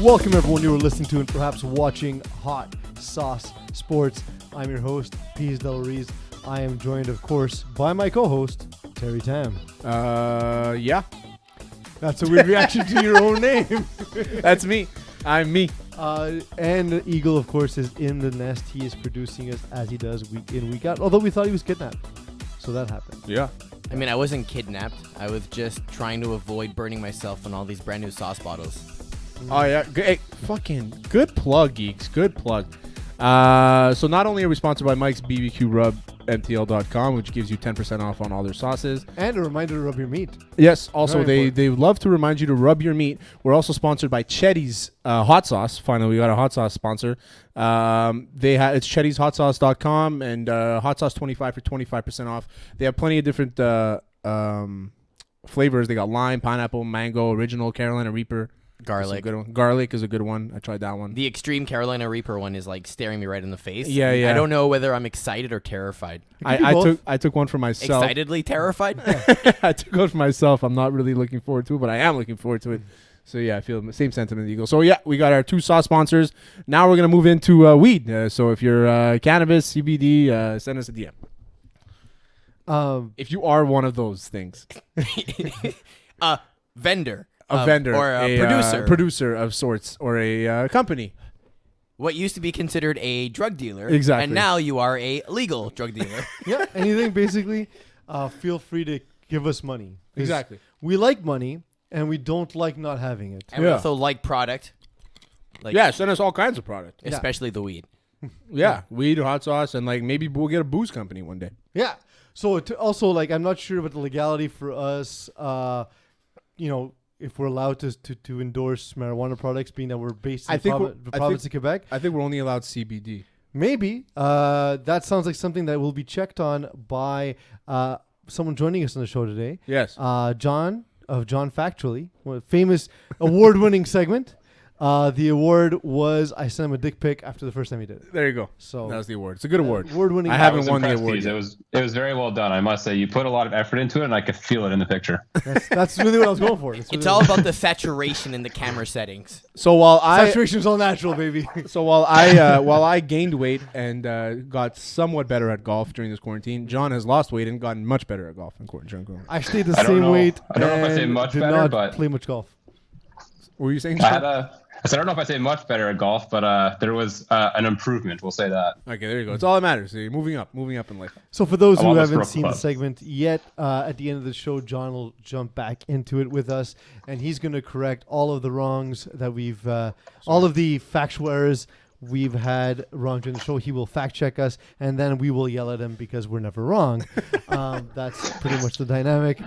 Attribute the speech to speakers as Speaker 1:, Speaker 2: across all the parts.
Speaker 1: Welcome everyone, you are listening to and perhaps watching Hot Sauce Sports. I'm your host, Peeze and Terry. I am joined, of course, by my co-host, Terry Tam.
Speaker 2: Yeah.
Speaker 1: That's a weird reaction to your own name.
Speaker 2: That's me. I'm me.
Speaker 1: And Eagle, of course, is in the nest. He is producing us as he does week in, week out. Although we thought he was kidnapped. So that happened.
Speaker 2: Yeah.
Speaker 3: I mean, I wasn't kidnapped. I was just trying to avoid burning myself on all these brand new sauce bottles.
Speaker 2: Oh, yeah. Hey, fucking good plug, geeks. Good plug. So not only are we sponsored by Mike's BBQ Rub, MTL.com, which gives you 10% off on all their sauces.
Speaker 1: And a reminder to rub your meat.
Speaker 2: Yes. Also, they love to remind you to rub your meat. We're also sponsored by Chetty's hot sauce. Finally, we got a hot sauce sponsor. It's Chetty'sHotSauce.com and hot sauce 25 for 25% off. They have plenty of different flavors. They got lime, pineapple, mango, original, Carolina Reaper.
Speaker 3: Garlic.
Speaker 2: Good one. Garlic is a good one. I tried that one.
Speaker 3: The extreme Carolina Reaper one is like staring me right in the face.
Speaker 2: Yeah.
Speaker 3: I don't know whether I'm excited or terrified.
Speaker 2: I took one for myself.
Speaker 3: Excitedly terrified?
Speaker 2: I took one for myself. I'm not really looking forward to it, but I am looking forward to it. So yeah, I feel the same sentiment, Eagle. So yeah, we got our two sauce sponsors. Now we're gonna move into weed. So if you're cannabis, CBD, send us a DM. If you are one of those things,
Speaker 3: Vendor.
Speaker 2: A vendor,
Speaker 3: or a
Speaker 2: producer of sorts, or a company.
Speaker 3: What used to be considered a drug dealer.
Speaker 2: Exactly.
Speaker 3: And now you are a legal drug dealer.
Speaker 1: Yeah, anything basically. Feel free to give us money.
Speaker 2: Exactly.
Speaker 1: We like money, and we don't like not having it.
Speaker 3: And we also like product. Like,
Speaker 2: Yeah, send us all kinds of product.
Speaker 3: especially the weed.
Speaker 2: Yeah, weed, hot sauce, and like maybe we'll get a booze company one day.
Speaker 1: Yeah. So also, like, I'm not sure about the legality for us. If we're allowed to endorse marijuana products, being that we're based in the province of Quebec.
Speaker 2: I think we're only allowed CBD.
Speaker 1: Maybe. That sounds like something that will be checked on by someone joining us on the show today.
Speaker 2: Yes.
Speaker 1: Jon of Jon Factually, famous award-winning segment. The award was I sent him a dick pic after the first time he did it.
Speaker 2: There you go.
Speaker 1: So
Speaker 2: that was the award. It's a good award.
Speaker 1: Award-winning.
Speaker 2: I haven't won the award.
Speaker 4: It was very well done. I must say, you put a lot of effort into it, and I could feel it in the picture.
Speaker 1: That's really what I was going for.
Speaker 3: It's all about the saturation in the camera settings.
Speaker 2: So while
Speaker 1: saturation's all natural, baby.
Speaker 2: So while I gained weight and got somewhat better at golf during this quarantine, Jon has lost weight and gotten much better at golf in quarantine.
Speaker 1: I stayed the same weight.
Speaker 4: I don't know if I say much better, but
Speaker 1: play much golf.
Speaker 2: What were you saying?
Speaker 4: I said I don't know if I say much better at golf, but there was an improvement. We'll say that.
Speaker 2: Okay, there you go. It's all that matters. So you're moving up in life.
Speaker 1: So for those who haven't seen the segment yet, at the end of the show, Jon will jump back into it with us, and he's going to correct all of the wrongs that we've, all of the factual errors we've had wrong during the show. He will fact check us, and then we will yell at him because we're never wrong. That's pretty much the dynamic.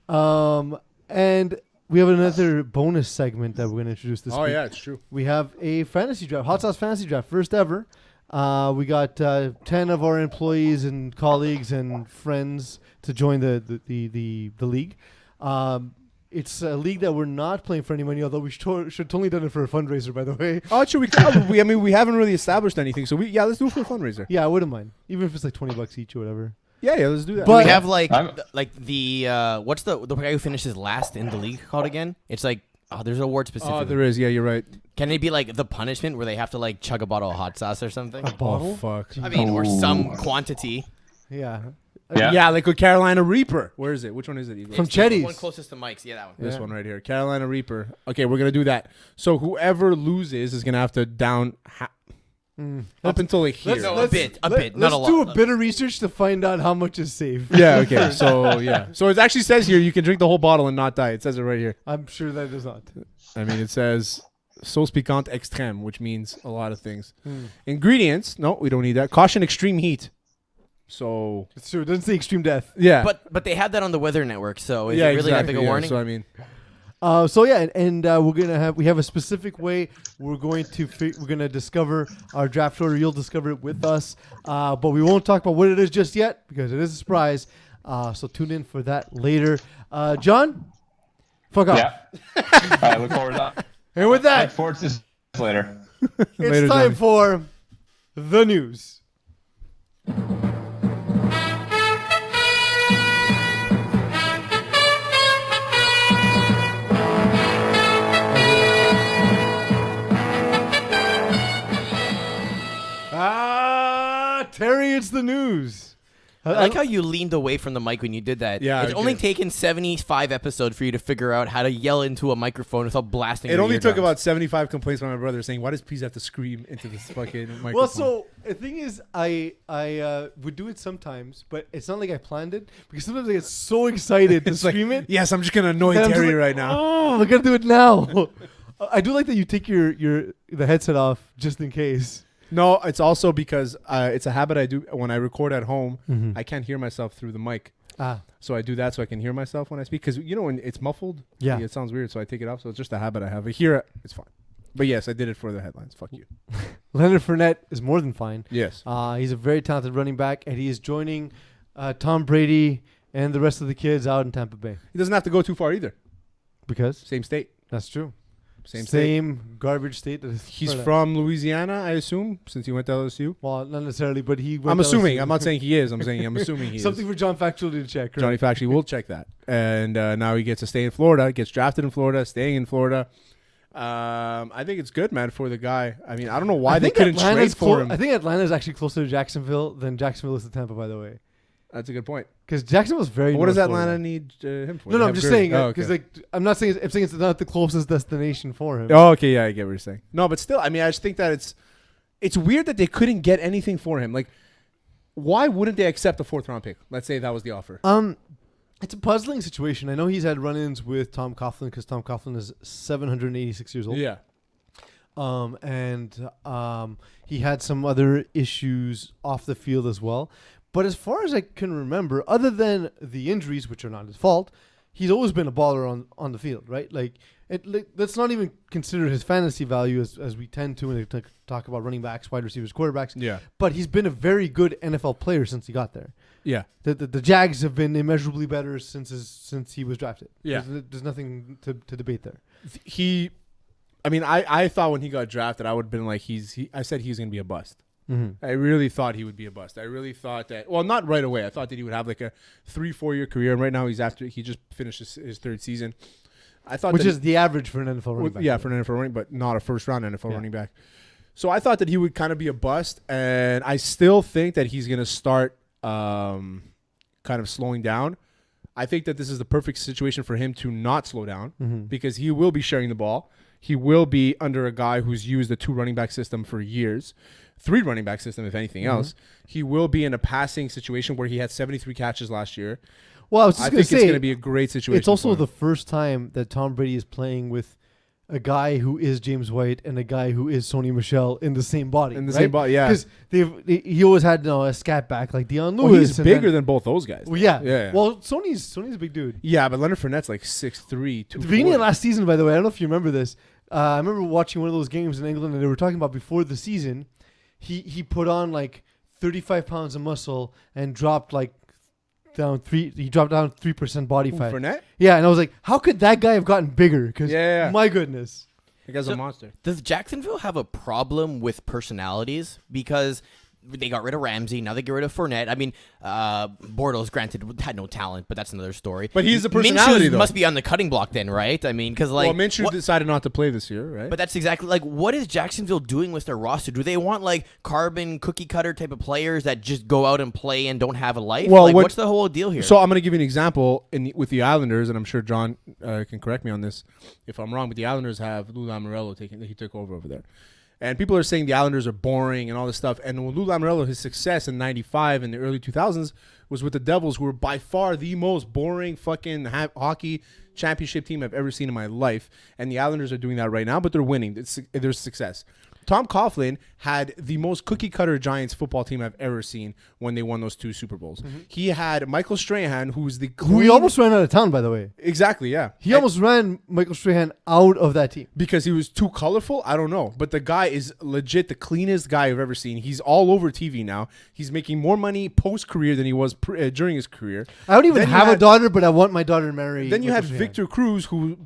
Speaker 1: And we have another bonus segment that we're going to introduce this week.
Speaker 2: Oh, yeah, it's true.
Speaker 1: We have a fantasy draft, Hot Sauce Fantasy Draft, first ever. We got 10 of our employees and colleagues and friends to join the league. It's a league that we're not playing for any money, although we should totally done it for a fundraiser, by the way.
Speaker 2: Oh, should we? We haven't really established anything, so let's do it for a fundraiser.
Speaker 1: Yeah, I wouldn't mind, even if it's like $20 each or whatever.
Speaker 2: Yeah, let's do that.
Speaker 3: But we have what's the guy who finishes last in the league called again? It's like, there's an award specific.
Speaker 2: Oh, there is. Yeah, you're right.
Speaker 3: Can it be like the punishment where they have to like chug a bottle of hot sauce or something?
Speaker 1: A bottle?
Speaker 2: Oh, fuck.
Speaker 3: I mean, or some quantity.
Speaker 1: Yeah.
Speaker 4: Yeah,
Speaker 2: like a Carolina Reaper. Where is it? Which one is it? Eagle?
Speaker 1: From Chetty's.
Speaker 3: The one closest to Mike's. Yeah, that one.
Speaker 2: This one right here. Carolina Reaper. Okay, we're going to do that. So whoever loses is going to have to down up until like here.
Speaker 3: A bit, not a lot.
Speaker 1: Let's do a bit of research to find out how much is safe.
Speaker 2: Yeah, okay. So, yeah. So it actually says here you can drink the whole bottle and not die. It says it right here.
Speaker 1: I'm sure that it does not.
Speaker 2: I mean, it says sauce piquante extrême, which means a lot of things. Ingredients. No, we don't need that. Caution extreme heat. So
Speaker 1: it's true. It doesn't say extreme death.
Speaker 2: Yeah.
Speaker 3: But they had that on the Weather Network, so is it really that big a warning?
Speaker 2: So I mean,
Speaker 1: we have a specific way we're gonna discover our draft order. You'll discover it with us, but we won't talk about what it is just yet because it is a surprise. So tune in for that later. Jon, fuck off.
Speaker 4: Yeah. I look forward to that.
Speaker 1: And with that,
Speaker 4: Look forward to this later.
Speaker 1: It's
Speaker 2: Later,
Speaker 1: time
Speaker 2: Johnny.
Speaker 1: for the news. it's the news.
Speaker 3: I like how you leaned away from the mic when you did that.
Speaker 2: Yeah,
Speaker 3: it's only taken 75 episodes for you to figure out how to yell into a microphone without blasting.
Speaker 2: It
Speaker 3: your
Speaker 2: only took
Speaker 3: eardrums.
Speaker 2: about 75 complaints by my brother saying, "Why does Peeze have to scream into this fucking microphone?"
Speaker 1: Well, so the thing is, I would do it sometimes, but it's not like I planned it because sometimes I get so excited to scream it.
Speaker 2: yes, I'm just gonna annoy
Speaker 1: that I'm just
Speaker 2: Terry
Speaker 1: like,
Speaker 2: right now.
Speaker 1: Oh, I gotta do it now. I do like that you take the headset off just in case.
Speaker 2: No, it's also because it's a habit I do when I record at home.
Speaker 1: Mm-hmm.
Speaker 2: I can't hear myself through the mic.
Speaker 1: Ah,
Speaker 2: So I do that so I can hear myself when I speak. Because, when it's muffled,
Speaker 1: yeah.
Speaker 2: it sounds weird. So I take it off. So it's just a habit I have. I hear it. It's fine. But yes, I did it for the headlines. Fuck you.
Speaker 1: Leonard Fournette is more than fine.
Speaker 2: Yes.
Speaker 1: He's a very talented running back, and he is joining Tom Brady and the rest of the kids out in Tampa Bay.
Speaker 2: He doesn't have to go too far either.
Speaker 1: Because?
Speaker 2: Same state.
Speaker 1: That's true.
Speaker 2: State.
Speaker 1: Same garbage state.
Speaker 2: He's from Louisiana, I assume, since he went to LSU.
Speaker 1: Well, not necessarily, but he went
Speaker 2: I'm
Speaker 1: to
Speaker 2: assuming.
Speaker 1: LSU.
Speaker 2: I'm not saying he is. I'm assuming he
Speaker 1: Something
Speaker 2: is.
Speaker 1: for Jon Factually to check. Right?
Speaker 2: Johnny Factually will check that. And now he gets to stay in Florida. Gets drafted in Florida, staying in Florida. I think it's good, man, for the guy. I mean, I don't know why they couldn't trade for him.
Speaker 1: I think Atlanta is actually closer to Jacksonville than Jacksonville is to Tampa, by the way.
Speaker 2: That's a good point.
Speaker 1: Because Jacksonville's very.
Speaker 2: What does
Speaker 1: North
Speaker 2: Atlanta
Speaker 1: Florida.
Speaker 2: need him for?
Speaker 1: No, I'm just saying
Speaker 2: Okay.
Speaker 1: because I'm not saying I'm saying it's not the closest destination for him.
Speaker 2: Oh, okay, yeah, I get what you're saying. No, but still, I mean, I just think that it's weird that they couldn't get anything for him. Like, why wouldn't they accept a 4th round pick? Let's say that was the offer.
Speaker 1: It's a puzzling situation. I know he's had run-ins with Tom Coughlin because Tom Coughlin is 786 years old.
Speaker 2: Yeah.
Speaker 1: And he had some other issues off the field as well. But as far as I can remember, other than the injuries, which are not his fault, he's always been a baller on the field, right? Let's not even consider his fantasy value as we tend to when we talk about running backs, wide receivers, quarterbacks.
Speaker 2: Yeah.
Speaker 1: But he's been a very good NFL player since he got there.
Speaker 2: Yeah.
Speaker 1: The Jags have been immeasurably better since he was drafted.
Speaker 2: Yeah.
Speaker 1: There's nothing to debate there.
Speaker 2: I thought when he got drafted, I would have been like, I said he was going to be a bust.
Speaker 1: Mm-hmm.
Speaker 2: I really thought he would be a bust. I really thought that, well, not right away. I thought that he would have like a 3-4 year career. And right now he just finished his 3rd season. I thought
Speaker 1: Which is the average for an NFL running back.
Speaker 2: Yeah, for an NFL running, but not a 1st round NFL running back. So I thought that he would kind of be a bust. And I still think that he's going to start kind of slowing down. I think that this is the perfect situation for him to not slow down because he will be sharing the ball. He will be under a guy who's used the 2 running back system for years. 3 running back system, if anything else. He will be in a passing situation where he had 73 catches last year.
Speaker 1: Well, I think it's
Speaker 2: going to be a great situation.
Speaker 1: It's also the first time that Tom Brady is playing with a guy who is James White and a guy who is Sony Michel in the same body.
Speaker 2: Same body, yeah.
Speaker 1: Because he always had a scat back like Deion Lewis.
Speaker 2: Well, he's bigger than both those guys.
Speaker 1: Well, yeah.
Speaker 2: Yeah.
Speaker 1: Well, Sony's a big dude.
Speaker 2: Yeah, but Leonard Fournette's like 6'3", 240.
Speaker 1: At the beginning of last season, by the way, I don't know if you remember this. I remember watching one of those games in England, and they were talking about before the season, he put on like 35 pounds of muscle and dropped down 3% body fat.
Speaker 2: Fournette?
Speaker 1: Yeah, and I was like, how could that guy have gotten bigger? Because my goodness.
Speaker 2: That guy's a monster.
Speaker 3: Does Jacksonville have a problem with personalities? Because they got rid of Ramsey. Now they get rid of Fournette. I mean, Bortles, granted, had no talent, but that's another story.
Speaker 2: But he's a personality,
Speaker 3: Minshew
Speaker 2: though.
Speaker 3: must be on the cutting block then, right? I mean, because
Speaker 2: Minshew decided not to play this year, right?
Speaker 3: But that's exactly what is Jacksonville doing with their roster? Do they want carbon cookie cutter type of players that just go out and play and don't have a life?
Speaker 2: Well,
Speaker 3: what's the whole deal here?
Speaker 2: So I'm going to give you an example with the Islanders, and I'm sure John can correct me on this if I'm wrong. But the Islanders have Lou Lamoriello he took over there. And people are saying the Islanders are boring and all this stuff. And when Lou Lamoriello, his success in 95 and the early 2000s was with the Devils, who were by far the most boring fucking hockey championship team I've ever seen in my life. And the Islanders are doing that right now, but they're winning. There's success. Tom Coughlin had the most cookie-cutter Giants football team I've ever seen when they won those 2 Super Bowls. He had Michael Strahan, who he
Speaker 1: almost ran out of town, by the way.
Speaker 2: Exactly, yeah.
Speaker 1: He almost ran Michael Strahan out of that team.
Speaker 2: Because he was too colorful? I don't know. But the guy is legit the cleanest guy I've ever seen. He's all over TV now. He's making more money post-career than he was during his career.
Speaker 1: I don't even have a daughter, but I want my daughter to marry
Speaker 2: Then you
Speaker 1: Michael
Speaker 2: had
Speaker 1: Strahan.
Speaker 2: Victor Cruz, who,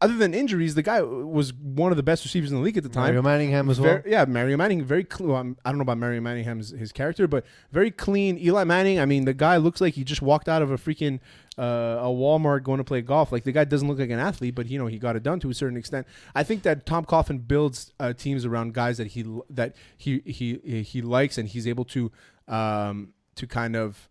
Speaker 2: other than injuries, the guy was one of the best receivers in the league at the time.
Speaker 1: Mario Manningham as well.
Speaker 2: Yeah, Mario Manning, very clean. Well, I don't know about Mario Manningham's his character, but very clean. Eli Manning, I mean, the guy looks like he just walked out of a freaking a Walmart going to play golf. Like, the guy doesn't look like an athlete, but he got it done to a certain extent. I think that Tom Coughlin builds teams around guys that he likes, and he's able to to kind of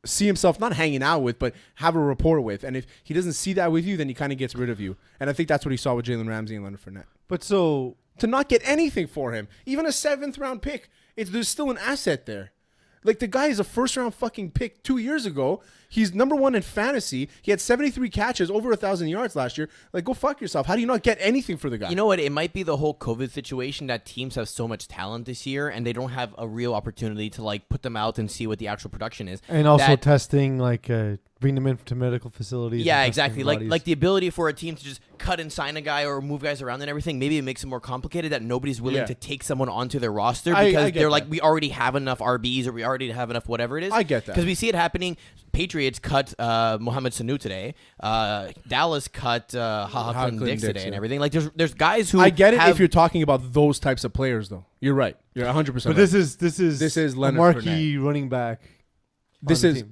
Speaker 2: see himself not hanging out with, but have a rapport with. And if he doesn't see that with you, then he kind of gets rid of you. And I think that's what he saw with Jalen Ramsey and Leonard Fournette.
Speaker 1: But so
Speaker 2: to not get anything for him, even a 7th round pick, there's still an asset there. Like, the guy is a 1st round fucking pick 2 years ago. He's number 1 in fantasy. He had 73 catches, over 1,000 yards last year. Like, go fuck yourself. How do you not get anything for the guy?
Speaker 3: You know what? It might be the whole COVID situation that teams have so much talent this year, and they don't have a real opportunity to like put them out and see what the actual production is.
Speaker 1: And also testing, like bring them into medical facilities.
Speaker 3: Yeah, exactly. Like the ability for a team to just cut and sign a guy or move guys around and everything. Maybe it makes it more complicated that nobody's willing to take someone onto their roster because they're like, we already have enough RBs or we already have enough whatever it is.
Speaker 2: I get that
Speaker 3: because we see it happening. Patriots cut Mohamed Sanu today. Dallas cut Dix today and everything. Like there's guys who
Speaker 2: I get it if you're talking about those types of players though. You're right. You're 100%.
Speaker 1: But this is
Speaker 2: Leonard
Speaker 1: marquee
Speaker 2: Fournette.
Speaker 1: running back.
Speaker 2: This is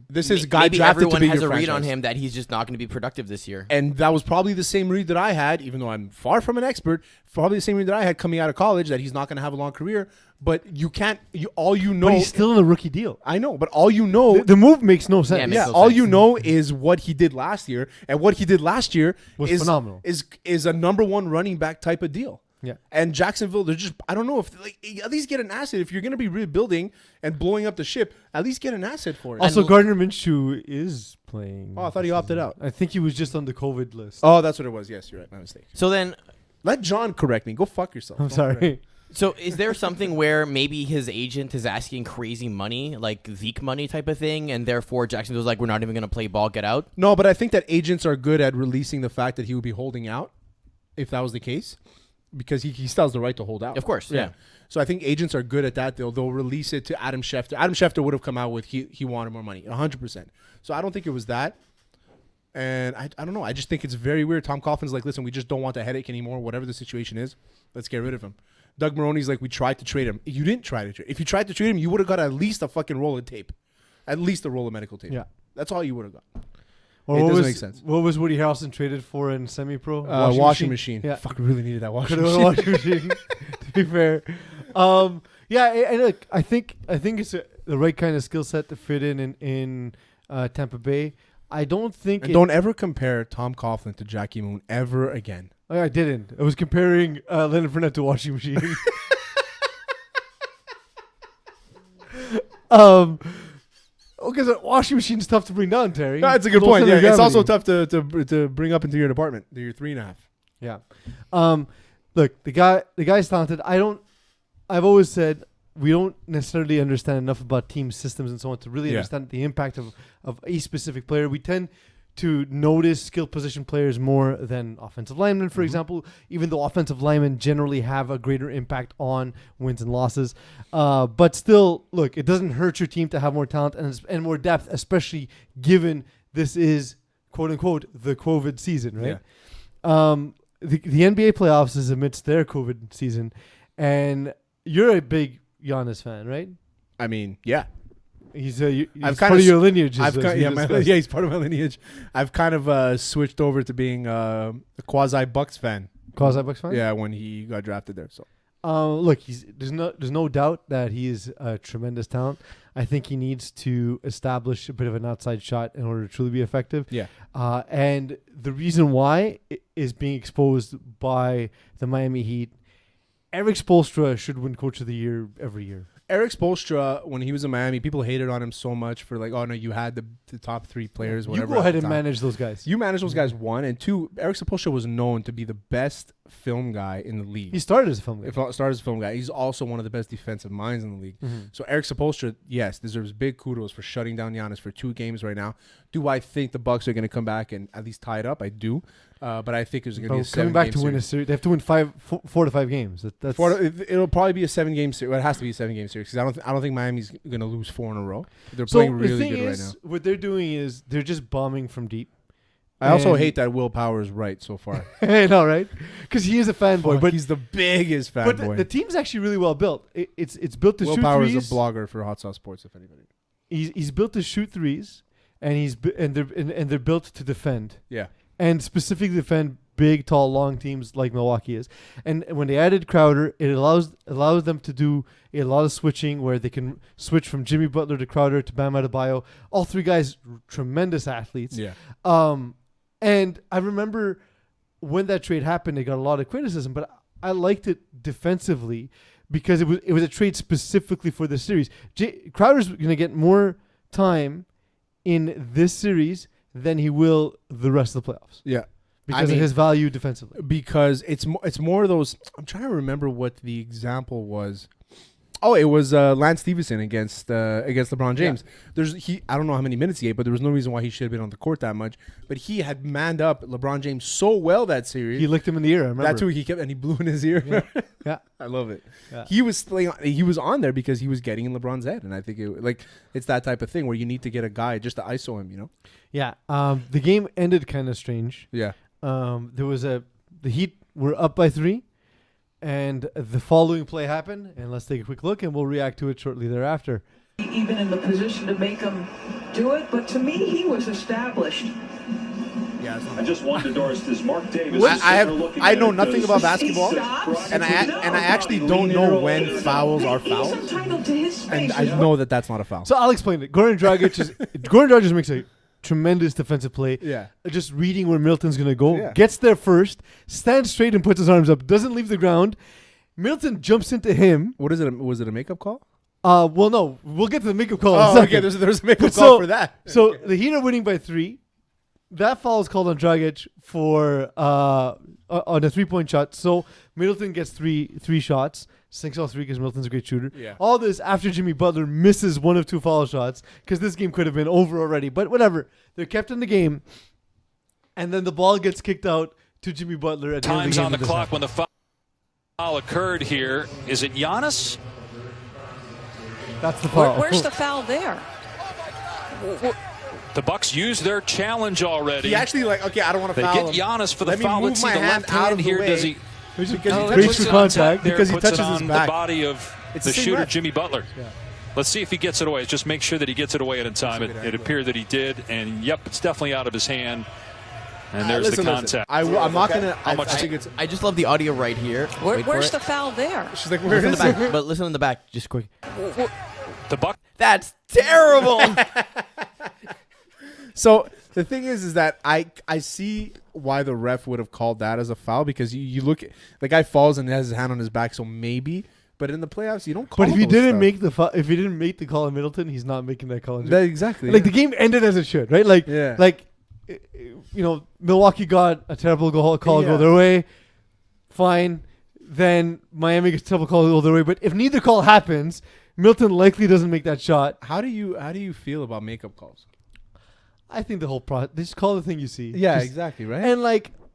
Speaker 2: a guy
Speaker 3: maybe
Speaker 2: drafted
Speaker 3: everyone
Speaker 2: to be
Speaker 3: has
Speaker 2: your
Speaker 3: a read
Speaker 2: franchise.
Speaker 3: on him that he's just not going to be productive this year.
Speaker 2: And that was probably the same read that I had, even though I'm far from an expert. Probably the same read that I had coming out of college, that he's not going to have a long career. But you can't. All you know.
Speaker 1: But he's still in a rookie deal.
Speaker 2: I know, but all you know.
Speaker 1: The move makes no sense.
Speaker 3: Yeah,
Speaker 2: all you know is what he did last year, and what he did last year
Speaker 1: was
Speaker 2: is
Speaker 1: phenomenal.
Speaker 2: Is a number 1 running back type of deal.
Speaker 1: Yeah.
Speaker 2: And Jacksonville, they're just, I don't know if, like, at least get an asset. If you're going to be rebuilding and blowing up the ship, at least get an asset for it.
Speaker 1: Also, Gardner Minshew is playing.
Speaker 2: Oh, I thought he opted out.
Speaker 1: I think he was just on the COVID list.
Speaker 2: Oh, that's what it was. Yes, you're right. My mistake.
Speaker 3: So then,
Speaker 2: let John correct me. Go fuck yourself.
Speaker 1: I'm sorry.
Speaker 3: So is there something where maybe his agent is asking crazy money, like Zeke money type of thing, and therefore Jacksonville's like, we're not even going to play ball, get out?
Speaker 2: No, but I think that agents are good at releasing the fact that he would be holding out, if that was the case. Because he still has the right to hold out.
Speaker 3: Of course, yeah.
Speaker 2: So I think agents are good at that. They'll release it to Adam Schefter. Adam Schefter would have come out with he wanted more money, 100%. So I don't think it was that. And I don't know. I just think it's very weird. Tom Coughlin's like, listen, we just don't want the headache anymore. Whatever the situation is, let's get rid of him. Doug Maroney's like, we tried to trade him. You didn't try to trade. If you tried to trade him, you would have got at least a fucking roll of tape. At least a roll of medical tape.
Speaker 1: Yeah.
Speaker 2: That's all you would have got.
Speaker 1: Or
Speaker 2: it doesn't make sense.
Speaker 1: What was Woody Harrelson traded for in semi-pro?
Speaker 2: Washing machine.
Speaker 1: Yeah.
Speaker 2: Fuck, we really needed that washing
Speaker 1: Could've
Speaker 2: machine.
Speaker 1: washing machine. To be fair, yeah, and look, I think it's the right kind of skill set to fit in Tampa Bay. I don't think.
Speaker 2: And don't ever compare Tom Coughlin to Jackie Moon ever again.
Speaker 1: I didn't. I was comparing Leonard Fournette to a washing machine. Because a washing machine is tough to bring down, Terry.
Speaker 2: No, that's a good
Speaker 1: Low
Speaker 2: point.
Speaker 1: center
Speaker 2: Yeah, it's
Speaker 1: gravity.
Speaker 2: also tough to bring up into your department. Your 3.5.
Speaker 1: Yeah. Look, the guy's talented. I've always said we don't necessarily understand enough about team systems and so on to really understand the impact of a specific player. We tend to notice skill position players more than offensive linemen, for example, even though offensive linemen generally have a greater impact on wins and losses. But still, look, it doesn't hurt your team to have more talent and more depth, especially given this is, quote unquote, the COVID season, right? Yeah. The NBA playoffs is amidst their COVID season, and you're a big Giannis fan, right?
Speaker 2: I mean, yeah.
Speaker 1: He's
Speaker 2: I've
Speaker 1: part of your lineage.
Speaker 2: He's part of my lineage. I've kind of switched over to being a quasi Bucs fan.
Speaker 1: Quasi Bucs fan?
Speaker 2: Yeah, when he got drafted there. So,
Speaker 1: look, there's no doubt that he is a tremendous talent. I think he needs to establish a bit of an outside shot in order to truly be effective.
Speaker 2: Yeah.
Speaker 1: And the reason why is being exposed by the Miami Heat. Eric Spoelstra should win Coach of the Year every year.
Speaker 2: Eric Spoelstra, when he was in Miami, people hated on him so much for like, oh no, you had the top 3 players. Whatever.
Speaker 1: You go ahead and manage those guys.
Speaker 2: You manage those guys, 1 and 2. Eric Spoelstra was known to be the best film guy in the league.
Speaker 1: He started as a film guy.
Speaker 2: He's also one of the best defensive minds in the league.
Speaker 1: Mm-hmm.
Speaker 2: So Eric Spoelstra, yes, deserves big kudos for shutting down Giannis for 2 games right now. Do I think the Bucs are going to come back and at least tie it up? I do. But I think there's going to be a 7-game series.
Speaker 1: Coming back to win a series, they have to win 4 to 5 games.
Speaker 2: It'll probably be a 7-game series. Well, it has to be a 7-game series because I don't think Miami's going to lose 4 in a row. They're playing really good right now.
Speaker 1: What they're doing is they're just bombing from deep.
Speaker 2: I also hate that Will Power is right so far.
Speaker 1: I know, right? Because he is a fanboy, but
Speaker 2: he's the biggest fanboy.
Speaker 1: But the team's actually really well built. It's built to shoot threes.
Speaker 2: Will Power is a blogger for Hot Sauce Sports, if anybody.
Speaker 1: He's built to shoot threes, and they're built to defend.
Speaker 2: Yeah.
Speaker 1: And specifically defend big, tall, long teams like Milwaukee is. And when they added Crowder, it allows them to do a lot of switching where they can switch from Jimmy Butler to Crowder to Bam Adebayo. All three guys, tremendous athletes.
Speaker 2: Yeah.
Speaker 1: And I remember when that trade happened, it got a lot of criticism, but I liked it defensively because it was a trade specifically for this series. Crowder's going to get more time in this series than he will the rest of the playoffs.
Speaker 2: Yeah.
Speaker 1: Because of his value defensively.
Speaker 2: Because it's more of those. I'm trying to remember what the example was. Oh, it was Lance Stevenson against LeBron James. Yeah. I don't know how many minutes he ate, but there was no reason why he should have been on the court that much. But he had manned up LeBron James so well that series.
Speaker 1: He licked him in the ear. I remember.
Speaker 2: That's who he kept, and he blew in his ear.
Speaker 1: Yeah.
Speaker 2: I love it.
Speaker 1: Yeah.
Speaker 2: He was on there because he was getting in LeBron's head, and I think it's that type of thing where you need to get a guy just to ISO him.
Speaker 1: Yeah. The game ended kind of strange.
Speaker 2: Yeah.
Speaker 1: There was the Heat were up by 3. And the following play happened, and let's take a quick look, and we'll react to it shortly thereafter.
Speaker 5: Even in the position to make him do it, but to me, he was established.
Speaker 2: Yeah,
Speaker 6: I just want to endorse this. Mark Davis.
Speaker 2: I know nothing about basketball, and I actually don't know when fouls are fouls, and I know that that's not a foul.
Speaker 1: So I'll explain it. Goran Dragic makes a tremendous defensive play.
Speaker 2: Yeah.
Speaker 1: Just reading where Milton's going to go.
Speaker 2: Yeah.
Speaker 1: Gets there first. Stands straight and puts his arms up. Doesn't leave the ground. Milton jumps into him.
Speaker 2: What is it? Was it a makeup call?
Speaker 1: Well, no. We'll get to the makeup call in a second.
Speaker 2: Okay. There's a makeup call for that.
Speaker 1: So the Heat are winning by 3. That foul is called on Dragic for on a 3-point shot. So Middleton gets three shots. Sinks all 3 because Middleton's a great shooter.
Speaker 2: Yeah.
Speaker 1: All this after Jimmy Butler misses 1 of 2 foul shots because this game could have been over already. But whatever. They're kept in the game. And then the ball gets kicked out to Jimmy Butler at the end of the game.
Speaker 7: Time's on the clock when the foul occurred here. Is it Giannis?
Speaker 1: That's the foul.
Speaker 5: Where's the foul there?
Speaker 7: The Bucs used their challenge already.
Speaker 2: He actually I don't want to
Speaker 7: they
Speaker 2: foul
Speaker 7: get
Speaker 2: him.
Speaker 7: Giannis for the
Speaker 2: Let me
Speaker 7: foul.
Speaker 2: move
Speaker 7: Let's see
Speaker 2: my
Speaker 7: the
Speaker 2: hand
Speaker 7: left
Speaker 2: out
Speaker 7: hand
Speaker 2: of the
Speaker 7: here.
Speaker 2: way.
Speaker 7: Does he?
Speaker 1: Because he
Speaker 2: breaks
Speaker 1: through contact.
Speaker 2: Because he
Speaker 7: puts
Speaker 2: touches
Speaker 7: it
Speaker 2: his
Speaker 7: on
Speaker 2: back.
Speaker 7: the body of the shooter, Jimmy Butler. Yeah. Let's see if he gets it away. Just make sure that he gets it away in time. It appeared that he did, and it's definitely out of his hand. And there's the contact.
Speaker 2: I'm not going to.
Speaker 3: I just love the audio right here.
Speaker 5: Where's the foul there?
Speaker 2: She's like, where is
Speaker 3: it? But listen in the back, just quick.
Speaker 7: The Bucs.
Speaker 3: That's terrible.
Speaker 2: So the thing is that I see why the ref would have called that as a foul because you look at the guy falls and has his hand on his back, so maybe. But in the playoffs, you don't call.
Speaker 1: But if you didn't make the call on Middleton, he's not making that call.
Speaker 2: Exactly.
Speaker 1: The game ended as it should, right? Milwaukee got a terrible call go their way. Fine. Then Miami gets a terrible call go their way. But if neither call happens, Milton likely doesn't make that shot.
Speaker 2: How do you feel about makeup calls?
Speaker 1: I think the whole process. Just call the thing you see.
Speaker 2: Yeah, exactly, right?
Speaker 1: And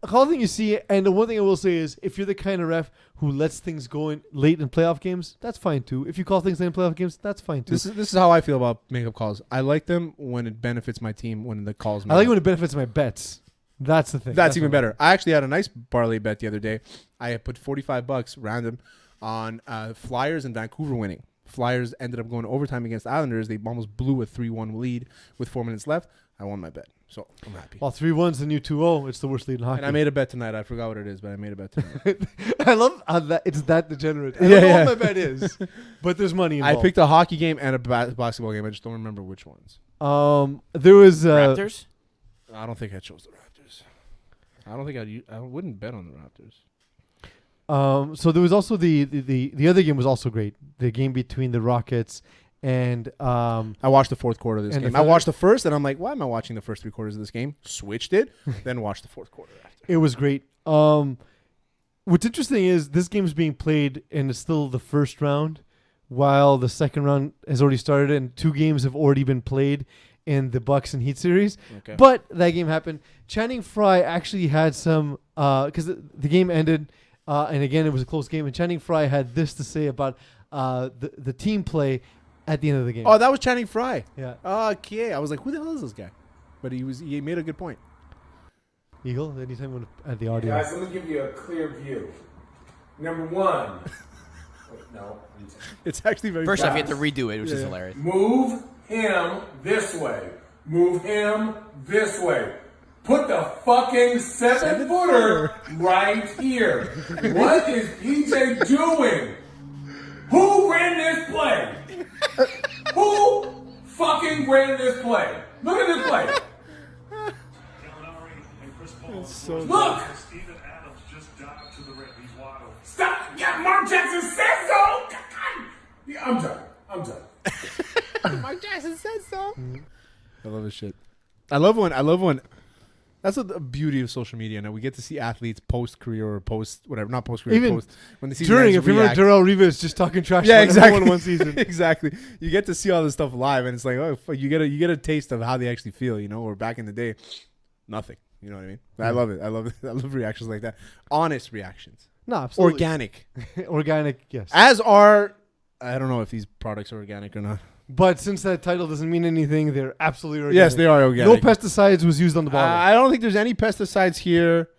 Speaker 1: call the thing you see. And the one thing I will say is, if you're the kind of ref who lets things go in late in playoff games, that's fine too. If you call things late in playoff games, that's fine too.
Speaker 2: This is how I feel about makeup calls. I like them when it benefits my team. When the calls.
Speaker 1: I like it when it benefits my bets. That's the thing.
Speaker 2: That's even better. I actually had a nice parlay bet the other day. I had put $45 random on Flyers and Vancouver winning. Flyers ended up going to overtime against Islanders. They almost blew a 3-1 lead with 4 minutes left. I won my bet, so I'm happy.
Speaker 1: Well, 3-1's the new 2-0. It's the worst lead in hockey.
Speaker 2: And I made a bet tonight. I forgot what it is, but I made a bet tonight.
Speaker 1: I love how it's that degenerate. I don't know what my bet is, but there's money involved.
Speaker 2: I picked a hockey game and a basketball game. I just don't remember which ones.
Speaker 1: There was
Speaker 3: Raptors.
Speaker 2: I don't think I chose the Raptors. I don't think I wouldn't bet on the Raptors.
Speaker 1: So there was also the other game was also great. The game between the Rockets and I
Speaker 2: watched the fourth quarter of this game. I watched the first, and I'm like, why am I watching the first 3 quarters of this game? Switched it, then watched the fourth quarter after.
Speaker 1: It was great. What's interesting is this game's being played and it's still the first round, while the second round has already started and 2 games have already been played in the Bucs and Heat series. Okay. But that game happened. Channing Frye actually had some because the game ended. And again, it was a close game. And Channing Frye had this to say about the team play at the end of the game.
Speaker 2: Oh, that was Channing Frye.
Speaker 1: Yeah.
Speaker 2: Okay. I was like, who the hell is this guy? But he made a good point.
Speaker 1: Eagle, anytime you want to add the audio.
Speaker 8: Guys, let me give you a clear view. Number 1. No.
Speaker 2: It's actually very
Speaker 3: First off, you have to redo it, which is hilarious.
Speaker 8: Move him this way. Move him this way. Put the fucking 7-footer right here. What is PJ doing? Who ran this play? Who fucking ran this play? Look at this play. Look! Stop! Yeah, Mark Jackson said so! Yeah, I'm done.
Speaker 2: Mark Jackson said so. I love this shit. I love when. That's the beauty of social media. Now we get to see athletes post career or post whatever, not post career,
Speaker 1: even
Speaker 2: post when they see
Speaker 1: during. If you remember, Darrell Rivas just talking trash.
Speaker 2: Yeah,
Speaker 1: about
Speaker 2: exactly.
Speaker 1: everyone one season.
Speaker 2: Exactly. You get to see all this stuff live, and it's like, oh, you get a taste of how they actually feel, you know. Or back in the day, nothing. You know what I mean? I love it. I love reactions like that. Honest reactions.
Speaker 1: No, absolutely.
Speaker 2: Organic.
Speaker 1: Organic, yes.
Speaker 2: As are, I don't know if these products are organic or not.
Speaker 1: But since that title doesn't mean anything, they're absolutely organic.
Speaker 2: Yes, they are organic.
Speaker 1: No pesticides was used on the bottle.
Speaker 2: I don't think there's any pesticides here.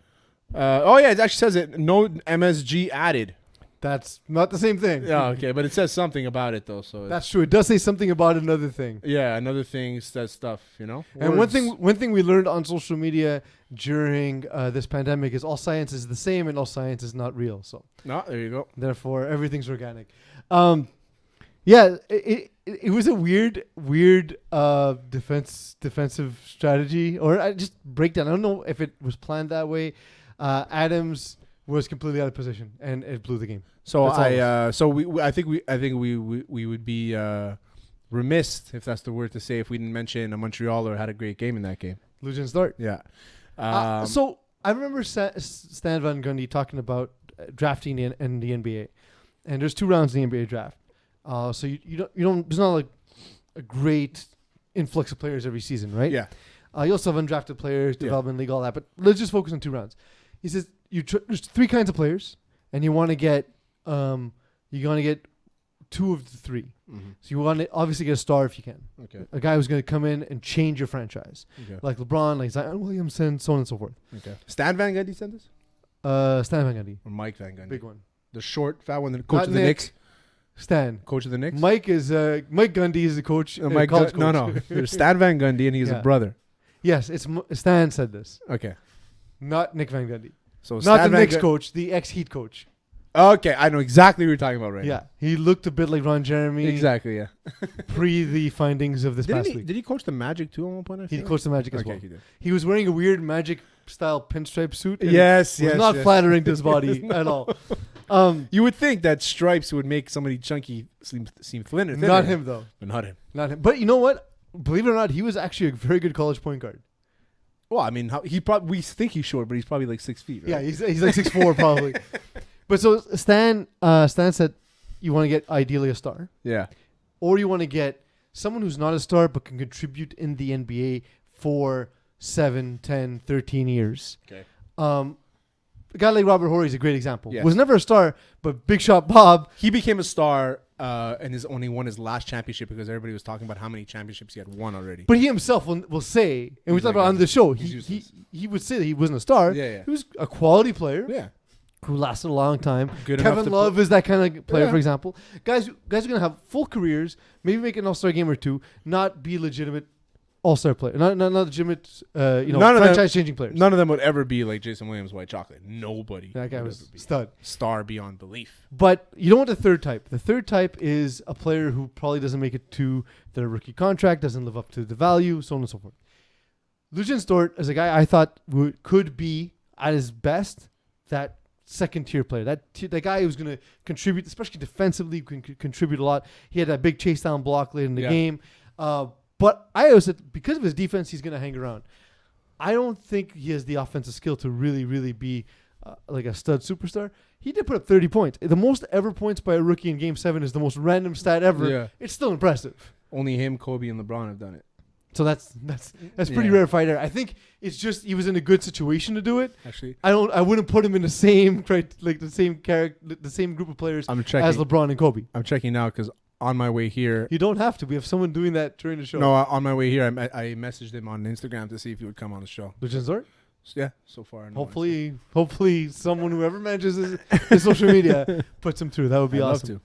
Speaker 2: Oh, yeah, it actually says it. No MSG added.
Speaker 1: That's not the same thing.
Speaker 2: Yeah, okay, but it says something about it, though. So
Speaker 1: that's true. It does say something about another thing.
Speaker 2: Yeah, another thing says stuff, you know?
Speaker 1: And one thing we learned on social media during this pandemic is all science is the same and all science is not real. So
Speaker 2: no, there you go.
Speaker 1: Therefore, everything's organic. Yeah, it was a weird defensive strategy or just breakdown. I don't know if it was planned that way. Adams was completely out of position and it blew the game.
Speaker 2: So I think we would be remiss, if that's the word to say, if we didn't mention a Montrealer had a great game in that game.
Speaker 1: Luguentz Dort.
Speaker 2: Yeah.
Speaker 1: So I remember Stan Van Gundy talking about drafting in the NBA, and there's 2 rounds in the NBA draft. So you don't there's not like a great influx of players every season, right?
Speaker 2: Yeah.
Speaker 1: You also have undrafted players, development league, all that. But let's just focus on 2 rounds. He says there's 3 kinds of players, and you want to get 2 of the 3. Mm-hmm. So you want to obviously get a star if you can.
Speaker 2: Okay.
Speaker 1: A guy who's going to come in and change your franchise, like LeBron, like Zion Williamson, so on and so forth.
Speaker 2: Okay. Stan Van Gundy said this?
Speaker 1: Stan Van Gundy.
Speaker 2: Or Mike Van Gundy?
Speaker 1: Big one.
Speaker 2: The short, fat one, the coach of the Knicks?
Speaker 1: Stan.
Speaker 2: Coach of the Knicks?
Speaker 1: Mike Gundy is the coach.
Speaker 2: College coach. No. There's Stan Van Gundy, and he's a brother.
Speaker 1: Yes, Stan said this.
Speaker 2: Okay.
Speaker 1: Not Nick Van Gundy.
Speaker 2: So
Speaker 1: not Stan the Knicks coach, the ex-Heat coach.
Speaker 2: Okay, I know exactly what you're talking about right now.
Speaker 1: Yeah, he looked a bit like Ron Jeremy.
Speaker 2: Exactly, yeah.
Speaker 1: Pre the findings of this past week.
Speaker 2: Did he coach the Magic too at one point?
Speaker 1: He coached the Magic as well.
Speaker 2: He did.
Speaker 1: He was wearing a weird Magic-style pinstripe suit.
Speaker 2: Yes.
Speaker 1: Not flattering to his body at all.
Speaker 2: You would think that stripes would make somebody chunky seem thinner.
Speaker 1: Not him, though.
Speaker 2: But not him.
Speaker 1: Not him. But you know what? Believe it or not, he was actually a very good college point guard.
Speaker 2: Well, I mean, we think he's short, but he's probably like 6 feet, right?
Speaker 1: Yeah, he's like 6'4", probably. But so Stan said you want to get ideally a star.
Speaker 2: Yeah.
Speaker 1: Or you want to get someone who's not a star but can contribute in the NBA for 7, 10, 13 years.
Speaker 2: Okay.
Speaker 1: A guy like Robert Horry is a great example.
Speaker 2: Yes.
Speaker 1: Was never a star, but Big Shot Bob.
Speaker 2: He became a star and has only won his last championship because everybody was talking about how many championships he had won already.
Speaker 1: But he himself will say, and we talked about on the show, he would say that he wasn't a star.
Speaker 2: Yeah.
Speaker 1: He was a quality player.
Speaker 2: Yeah.
Speaker 1: Who lasted a long time.
Speaker 2: Good
Speaker 1: Kevin Love is that kind of player,
Speaker 2: Yeah.
Speaker 1: for example. Guys are going to have full careers, maybe make an all-star game or 2, not be legitimate all-star player. Not legitimate, franchise-changing players.
Speaker 2: None of them would ever be like Jason Williams, White Chocolate. Nobody.
Speaker 1: That guy was stud.
Speaker 2: Star beyond belief.
Speaker 1: But you don't want the third type. The third type is a player who probably doesn't make it to their rookie contract, doesn't live up to the value, so on and so forth. Luguentz Dort is a guy I thought could be, at his best, that second-tier player. That guy who's going to contribute, especially defensively, can contribute a lot. He had that big chase-down block late in the game. But I always said, because of his defense, he's going to hang around. I don't think he has the offensive skill to really, really be like a stud superstar. He did put up 30 points. The most ever points by a rookie in Game 7 is the most random stat ever. Yeah. It's still impressive.
Speaker 2: Only him, Kobe, and LeBron have done it.
Speaker 1: So that's pretty rare fighter. I think it's just he was in a good situation to do it.
Speaker 2: Actually,
Speaker 1: I wouldn't put him in the same the same group of players as LeBron and Kobe.
Speaker 2: I'm checking now because on my way here,
Speaker 1: you don't have to. We have someone doing that during the show.
Speaker 2: No, on my way here, I messaged him on Instagram to see if he would come on the show.
Speaker 1: Luguentz Dort?
Speaker 2: Yeah, so far.
Speaker 1: Hopefully, someone whoever manages his social media puts him through. That would be awesome.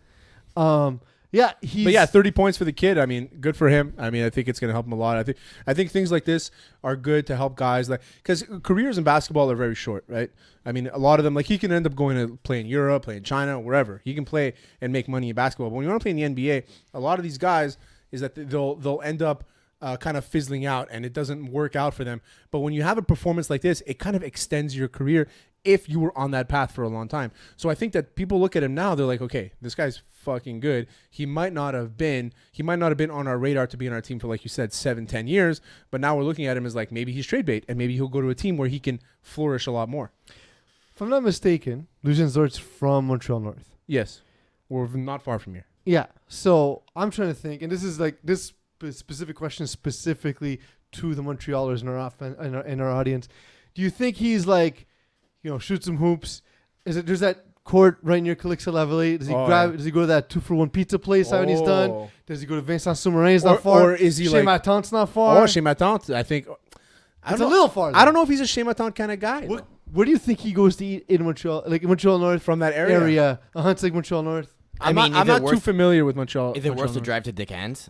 Speaker 2: Love to.
Speaker 1: Yeah,
Speaker 2: 30 points for the kid. I mean, good for him. I mean, I think it's going to help him a lot. I think things like this are good to help guys, like, because careers in basketball are very short, right? I mean, a lot of them, like, he can end up going to play in Europe, play in China, wherever. He can play and make money in basketball. But when you want to play in the NBA, a lot of these guys is that they'll end up kind of fizzling out, and it doesn't work out for them. But when you have a performance like this, it kind of extends your career if you were on that path for a long time. So I think that people look at him now, they're like, okay, this guy's fucking good. He might not have been on our radar to be on our team for, like you said, 7-10 years, but now we're looking at him as like, maybe he's trade bait, and maybe he'll go to a team where he can flourish a lot more.
Speaker 1: If I'm not mistaken, Luguentz Dort's from Montreal North.
Speaker 2: Yes. We're not far from here.
Speaker 1: Yeah. So I'm trying to think, and this is like this specific question is specifically to the Montrealers in our audience. Do you think he's like, shoot some hoops? There's that court right near Calixa Lavallee? Does he Does he go to that 2-for-1 pizza place when he's done? Does he go to Vincent Soumarine's not far?
Speaker 2: Or is he
Speaker 1: Chez Matante's not far?
Speaker 2: Chez Matante, I think.
Speaker 1: It's a little far.
Speaker 2: I don't know if he's a Chez Matante kind of guy.
Speaker 1: Where do you think he goes to eat in Montreal? Like in Montreal North?
Speaker 2: From that area?
Speaker 1: It's like Montreal North.
Speaker 2: I'm not too familiar with Montreal.
Speaker 3: Is it worth the drive to Dickens?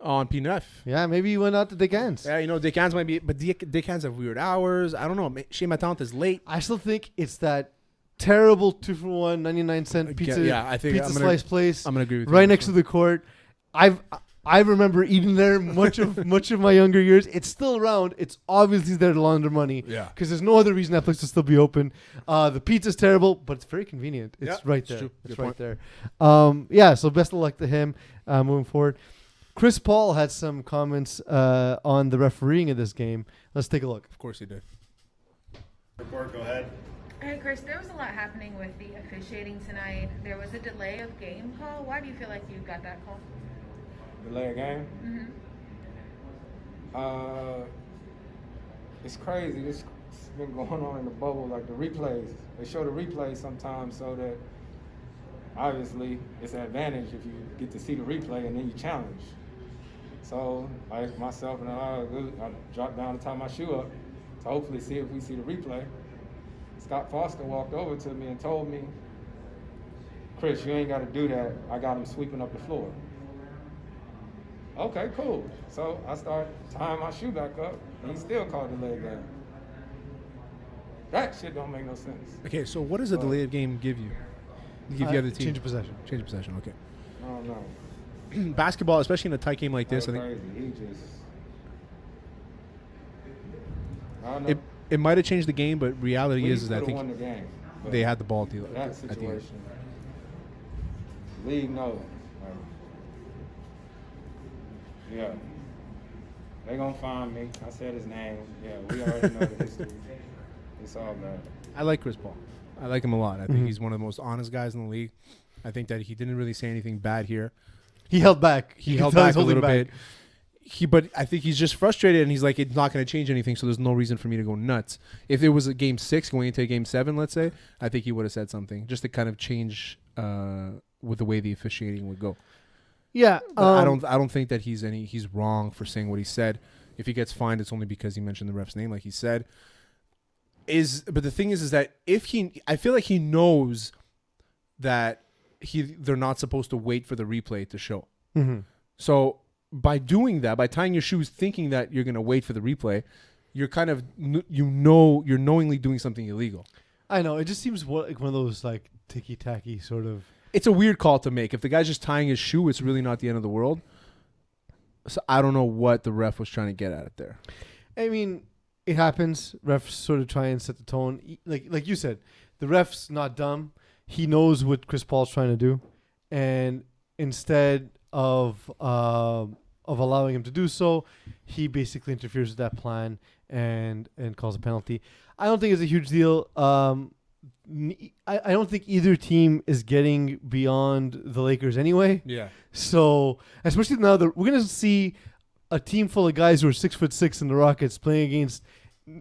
Speaker 2: On P9.
Speaker 1: Yeah, maybe he went out to Dickens.
Speaker 2: Yeah, Dickens might be, but Dickens have weird hours. I don't know. Chez Matante is late.
Speaker 1: I still think it's that terrible 2-for-1 99-cent pizza.
Speaker 2: Yeah, I think
Speaker 1: pizza slice place.
Speaker 2: I'm gonna agree with you.
Speaker 1: Right next to the court. I remember eating there much of my younger years. It's still around. It's obviously there to launder money.
Speaker 2: Yeah.
Speaker 1: Because there's no other reason that place to still be open. The pizza's terrible, but it's very convenient. It's right there. It's right there. So best of luck to him moving forward. Chris Paul had some comments on the refereeing of this game. Let's take a look.
Speaker 2: Of course he did.
Speaker 9: Report, go ahead.
Speaker 10: Hey, Chris, there was a lot happening with the officiating tonight. There was a delay of game call. Why do you feel like you got that call?
Speaker 11: Delay of game?
Speaker 10: Mm-hmm.
Speaker 11: It's crazy. It's been going on in the bubble, like the replays. They show the replays sometimes so that obviously it's an advantage if you get to see the replay and then you challenge. So, like myself and I dropped down to tie my shoe up to hopefully see if we see the replay. Scott Foster walked over to me and told me, Chris, you ain't got to do that. I got him sweeping up the floor. Okay, cool. So I start tying my shoe back up, and he still called the delay of game. That shit don't make no sense.
Speaker 2: Okay, so what does a delay of game give you? Give the other team
Speaker 1: change of possession.
Speaker 2: Change of possession. Okay.
Speaker 11: I don't know.
Speaker 2: Basketball, especially in a tight game like this, I think
Speaker 11: crazy. He just. I don't know.
Speaker 2: It might have changed the game, but reality is that I think
Speaker 11: won the game,
Speaker 2: they had the ball deal.
Speaker 11: That situation. League knows. Yeah. They gonna find me. I said his name. Yeah, we already know the history. It's all bad.
Speaker 2: I like Chris Paul. I like him a lot. I think he's one of the most honest guys in the league. I think that he didn't really say anything bad here.
Speaker 1: He held back.
Speaker 2: He held back a little bit. But I think he's just frustrated, and he's like, it's not going to change anything, so there's no reason for me to go nuts. If it was a game 6 going into game 7, let's say, I think he would have said something just to kind of change with the way the officiating would go.
Speaker 1: Yeah,
Speaker 2: I don't think that he's wrong for saying what he said. If he gets fined, it's only because he mentioned the ref's name, like he said. But the thing is that I feel like he knows that they're not supposed to wait for the replay to show.
Speaker 1: Mm-hmm.
Speaker 2: So by doing that, by tying your shoes, thinking that you're going to wait for the replay, you're kind of you're knowingly doing something illegal.
Speaker 1: I know. It just seems like one of those like ticky-tacky sort of.
Speaker 2: It's a weird call to make. If the guy's just tying his shoe, it's really not the end of the world. So I don't know what the ref was trying to get at it there.
Speaker 1: I mean, it happens. Refs sort of try and set the tone. Like you said, the ref's not dumb. He knows what Chris Paul's trying to do, and instead of allowing him to do so, he basically interferes with that plan and calls a penalty. I don't think it's a huge deal. I don't think either team is getting beyond the Lakers anyway.
Speaker 2: Yeah.
Speaker 1: So, especially now that we're going to see a team full of guys who are 6'6" in the Rockets playing against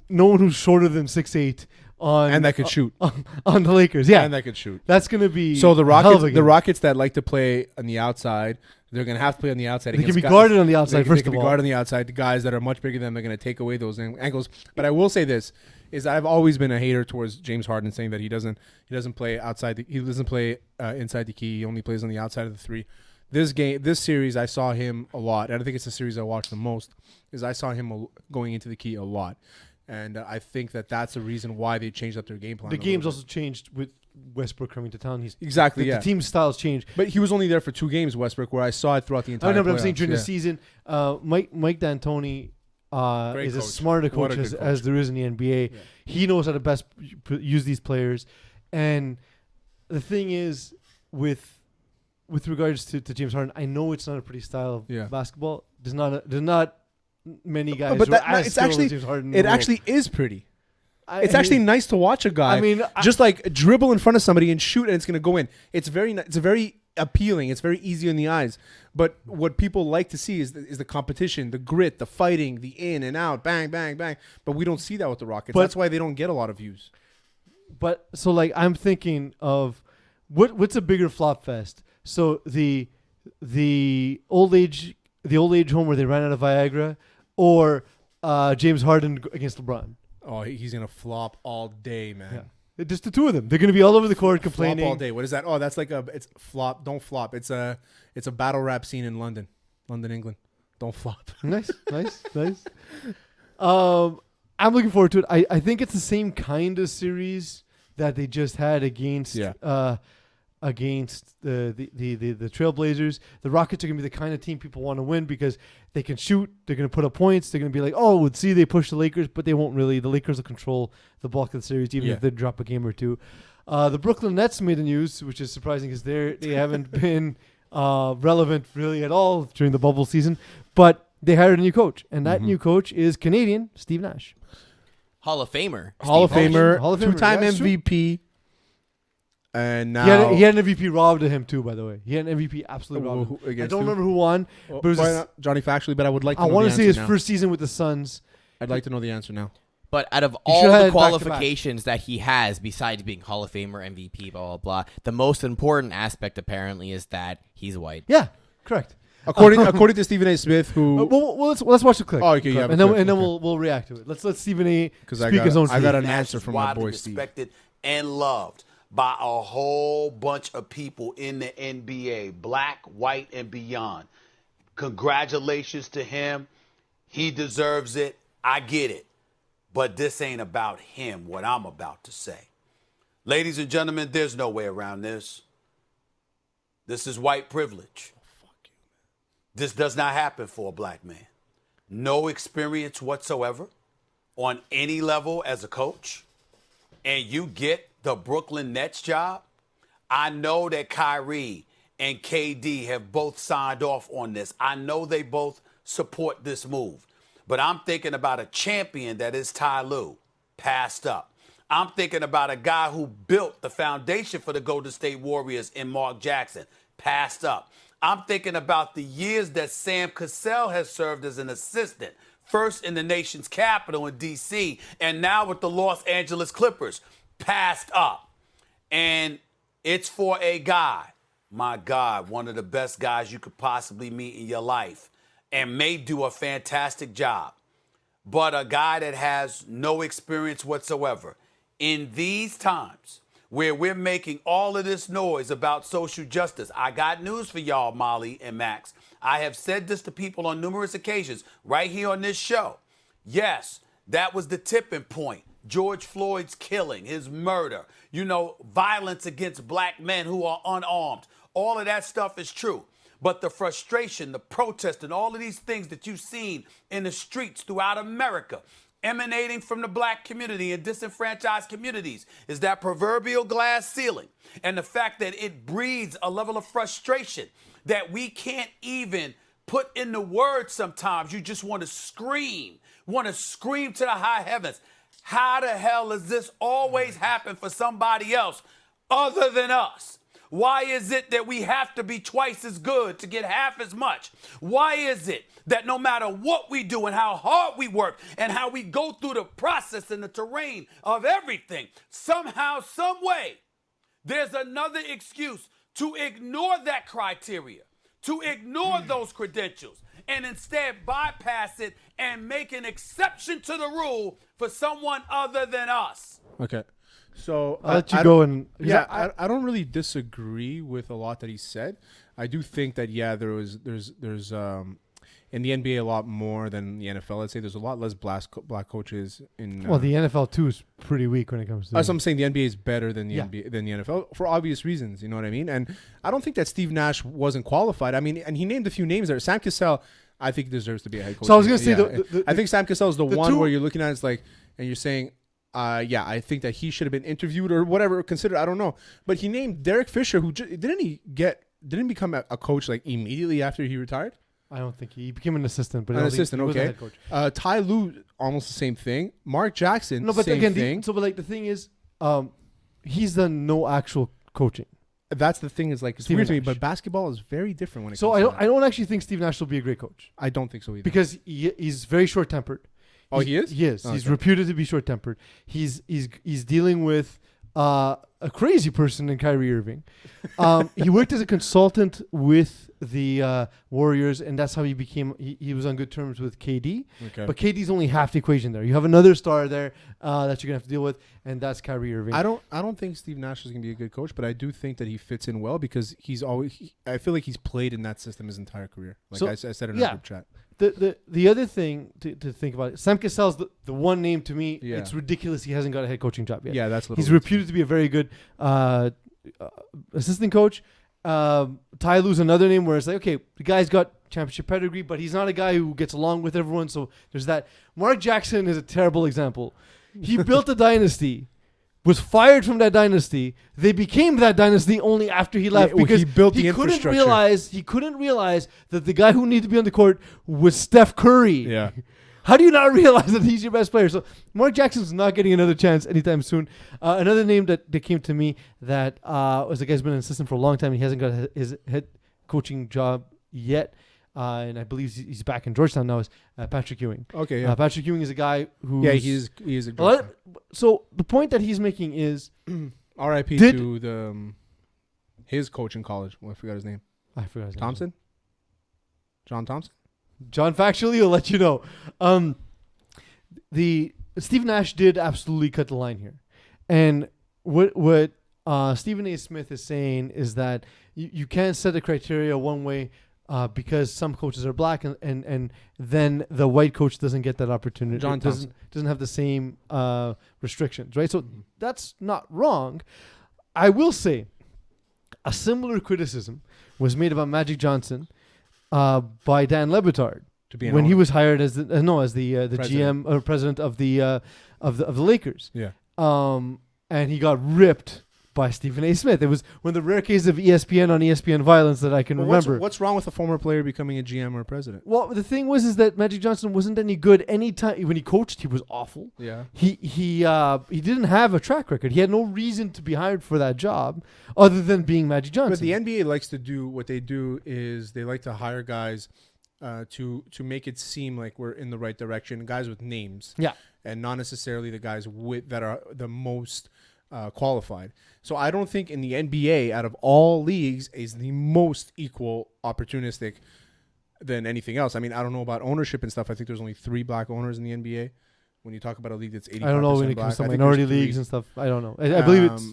Speaker 1: no one who's shorter than 6'8"
Speaker 2: and that could shoot
Speaker 1: on the Lakers. Yeah.
Speaker 2: And that could shoot.
Speaker 1: That's going to be
Speaker 2: so the Rockets that like to play on the outside, they're going to have to play on the outside.
Speaker 1: They can be guarded on the outside,
Speaker 2: They can be guarded on the outside. The guys that are much bigger than them are going to take away those angles. But I will say this, is I've always been a hater towards James Harden, saying that he doesn't play outside. He doesn't play inside the key. He only plays on the outside of the three. This series, I saw him a lot, and I think it's the series I watched the most. Is I saw him going into the key a lot, and I think that's the reason why they changed up their game plan.
Speaker 1: The game's also changed with Westbrook coming to town.
Speaker 2: The
Speaker 1: team styles changed,
Speaker 2: but he was only there for 2 games, Westbrook, where I saw it throughout the entire.
Speaker 1: I know, but I'm saying during the season, Mike D'Antoni is as smart a coach as there is in the NBA. Yeah. He knows how to best use these players, and the thing is with regards to James Harden, I know it's not a pretty style of basketball. There's not many guys. But it's actually James Harden.
Speaker 2: It actually is pretty. It's actually nice to watch a guy. Just like dribble in front of somebody and shoot, and it's going to go in. It's very appealing. It's very easy on the eyes. But what people like to see is the competition, the grit, the fighting, the in and out, bang, bang, bang. But we don't see that with the Rockets. That's why they don't get a lot of views.
Speaker 1: But so I'm thinking of what's a bigger flop fest. So the old age home where they ran out of Viagra, or James Harden against LeBron.
Speaker 2: Oh, he's gonna flop all day, man.
Speaker 1: Yeah. Just the two of them. They're gonna be all over the court complaining
Speaker 2: flop all day. What is that? Oh, that's it's flop. Don't flop. It's a battle rap scene in London, England. Don't flop.
Speaker 1: Nice. I'm looking forward to it. I think it's the same kind of series that they just had against the Trailblazers. The Rockets are going to be the kind of team people want to win because they can shoot. They're going to put up points. They're going to be like, oh, let's see, they push the Lakers, but they won't really. The Lakers will control the bulk of the series, even if they drop a game or two. The Brooklyn Nets made the news, which is surprising because they haven't been relevant really at all during the bubble season. But they hired a new coach, and that new coach is Canadian Steve Nash.
Speaker 3: Hall of Famer.
Speaker 2: Hall of Famer, 2-time MVP. And now
Speaker 1: he had an MVP robbed to him too. By the way, he had an MVP absolutely robbed. I don't remember who won, but it was
Speaker 2: Johnny Factually. But I would like to.
Speaker 1: I
Speaker 2: want
Speaker 1: to see his first season with the Suns.
Speaker 2: I'd like to know the answer now.
Speaker 3: But out of all the qualifications that he has, besides being Hall of Famer, MVP, blah blah blah, the most important aspect apparently is that he's white.
Speaker 1: Yeah, correct.
Speaker 2: According to Stephen A. Smith, who
Speaker 1: let's watch the clip.
Speaker 2: Oh, okay,
Speaker 1: and then we'll react to it. Let's Stephen A. speak his own.
Speaker 2: I got an answer from my boy Steve.
Speaker 12: Respected and loved by a whole bunch of people in the NBA, black, white, and beyond. Congratulations to him. He deserves it. I get it. But this ain't about him, what I'm about to say. Ladies and gentlemen, there's no way around this. This is white privilege. This does not happen for a black man. No experience whatsoever on any level as a coach. And you get the Brooklyn Nets job. I know that Kyrie and KD have both signed off on this. I know they both support this move. But I'm thinking about a champion that is Ty Lue, passed up. I'm thinking about a guy who built the foundation for the Golden State Warriors in Mark Jackson, passed up. I'm thinking about the years that Sam Cassell has served as an assistant, first in the nation's capital in D.C., and now with the Los Angeles Clippers, passed up. And it's for a guy, my God, one of the best guys you could possibly meet in your life, and may do a fantastic job, but a guy that has no experience whatsoever. In these times where we're making all of this noise about social justice, I got news for y'all, Molly and Max. I have said this to people on numerous occasions right here on this show. Yes, that was the tipping point. George Floyd's killing, his murder, violence against black men who are unarmed. All of that stuff is true. But the frustration, the protest, and all of these things that you've seen in the streets throughout America, emanating from the black community and disenfranchised communities, is that proverbial glass ceiling. And the fact that it breeds a level of frustration that we can't even put into words sometimes. You just want to scream to the high heavens. How the hell does this always happen for somebody else other than us? Why is it that we have to be twice as good to get half as much? Why is it that no matter what we do and how hard we work and how we go through the process and the terrain of everything, somehow, some way, there's another excuse to ignore that criteria, to ignore those credentials, and instead bypass it and make an exception to the rule for someone other than us?
Speaker 2: Okay. So
Speaker 1: I'll let you go. And
Speaker 2: I don't really disagree with a lot that he said. I do think that there's in the NBA a lot more than the NFL. I'd say there's a lot less black coaches in.
Speaker 1: Well, the NFL too is pretty weak when it comes to.
Speaker 2: As I'm saying, the NBA is better than the NBA than the NFL for obvious reasons. You know what I mean? And I don't think that Steve Nash wasn't qualified. I mean, and he named a few names there. Sam Cassell, I think deserves to be a head coach.
Speaker 1: So I was going to say,
Speaker 2: I think Sam Cassell is the one where you're looking at it's like, and you're saying, I think that he should have been interviewed or whatever considered. I don't know, but he named Derek Fisher, who didn't become a coach like immediately after he retired.
Speaker 1: I don't think he became an assistant, but
Speaker 2: assistant.
Speaker 1: He was a
Speaker 2: Okay.
Speaker 1: head coach.
Speaker 2: Ty Lue, almost the same thing. Mark Jackson,
Speaker 1: no, but
Speaker 2: same
Speaker 1: again,
Speaker 2: thing.
Speaker 1: the thing is, he's done no actual coaching.
Speaker 2: That's the thing is like it's weird to me, but basketball is very different when it comes to that.
Speaker 1: I don't actually think Steve Nash will be a great coach.
Speaker 2: I don't think so either.
Speaker 1: Because he's very short-tempered.
Speaker 2: He is?
Speaker 1: He is.
Speaker 2: Okay.
Speaker 1: He's reputed to be short-tempered. He's dealing with a crazy person in Kyrie Irving. He worked as a consultant with the Warriors, and that's how he became. He was on good terms with KD.
Speaker 2: Okay.
Speaker 1: But KD's only half the equation there. You have another star there that you're gonna have to deal with, and that's Kyrie Irving.
Speaker 2: I don't think Steve Nash is gonna be a good coach, but I do think that he fits in well because I feel like he's played in that system his entire career. Like I said in our group chat.
Speaker 1: The other thing to think about, Sam Cassell's the one name to me.
Speaker 2: Yeah.
Speaker 1: It's ridiculous he hasn't got a head coaching job yet.
Speaker 2: Yeah, that's
Speaker 1: he's reputed to be a very good assistant coach. Ty Lue's another name where it's like, okay, the guy's got championship pedigree, but he's not a guy who gets along with everyone. So there's that. Mark Jackson is a terrible example. He built a dynasty, was fired from that dynasty. They became that dynasty only after he left because
Speaker 2: he built the infrastructure.
Speaker 1: He couldn't realize that the guy who needed to be on the court was Steph Curry.
Speaker 2: Yeah.
Speaker 1: How do you not realize that he's your best player? So Mark Jackson's not getting another chance anytime soon. Another name that came to me that was a guy's been an assistant for a long time. He hasn't got his head coaching job yet. And I believe he's back in Georgetown now, is Patrick Ewing.
Speaker 2: Okay, yeah.
Speaker 1: Patrick Ewing is a guy who...
Speaker 2: Yeah, he is a Georgetown.
Speaker 1: So the point that he's making is...
Speaker 2: R.I.P. to his coach in college. Well, I forgot his name.
Speaker 1: I forgot his name.
Speaker 2: Thompson? John Thompson?
Speaker 1: John Factually will let you know. The Steve Nash did absolutely cut the line here. And what Stephen A. Smith is saying is that you can't set the criteria one way because some coaches are black and then the white coach doesn't get that opportunity.
Speaker 2: John Thompson
Speaker 1: doesn't have the same restrictions, right? So that's not wrong. I will say a similar criticism was made about Magic Johnson by Dan Le Batard when he was hired as the GM or president of the Lakers.
Speaker 2: Yeah.
Speaker 1: And he got ripped by Stephen A. Smith. It was one of the rare cases of ESPN on ESPN violence that I can remember.
Speaker 2: What's wrong with a former player becoming a GM or a president?
Speaker 1: Well, the thing is that Magic Johnson wasn't any good any time when he coached. He was awful.
Speaker 2: Yeah.
Speaker 1: He didn't have a track record. He had no reason to be hired for that job other than being Magic Johnson.
Speaker 2: But the NBA likes to do what they do is they like to hire guys to make it seem like we're in the right direction. Guys with names.
Speaker 1: Yeah.
Speaker 2: And not necessarily the guys that are the most qualified. So I don't think in the NBA, out of all leagues, is the most equal opportunistic than anything else. I mean, I don't know about ownership and stuff. I think there's only 3 black owners in the NBA. When you talk about a league that's 85% black.
Speaker 1: I don't know when it comes to minority leagues and stuff. I don't know. I believe it's...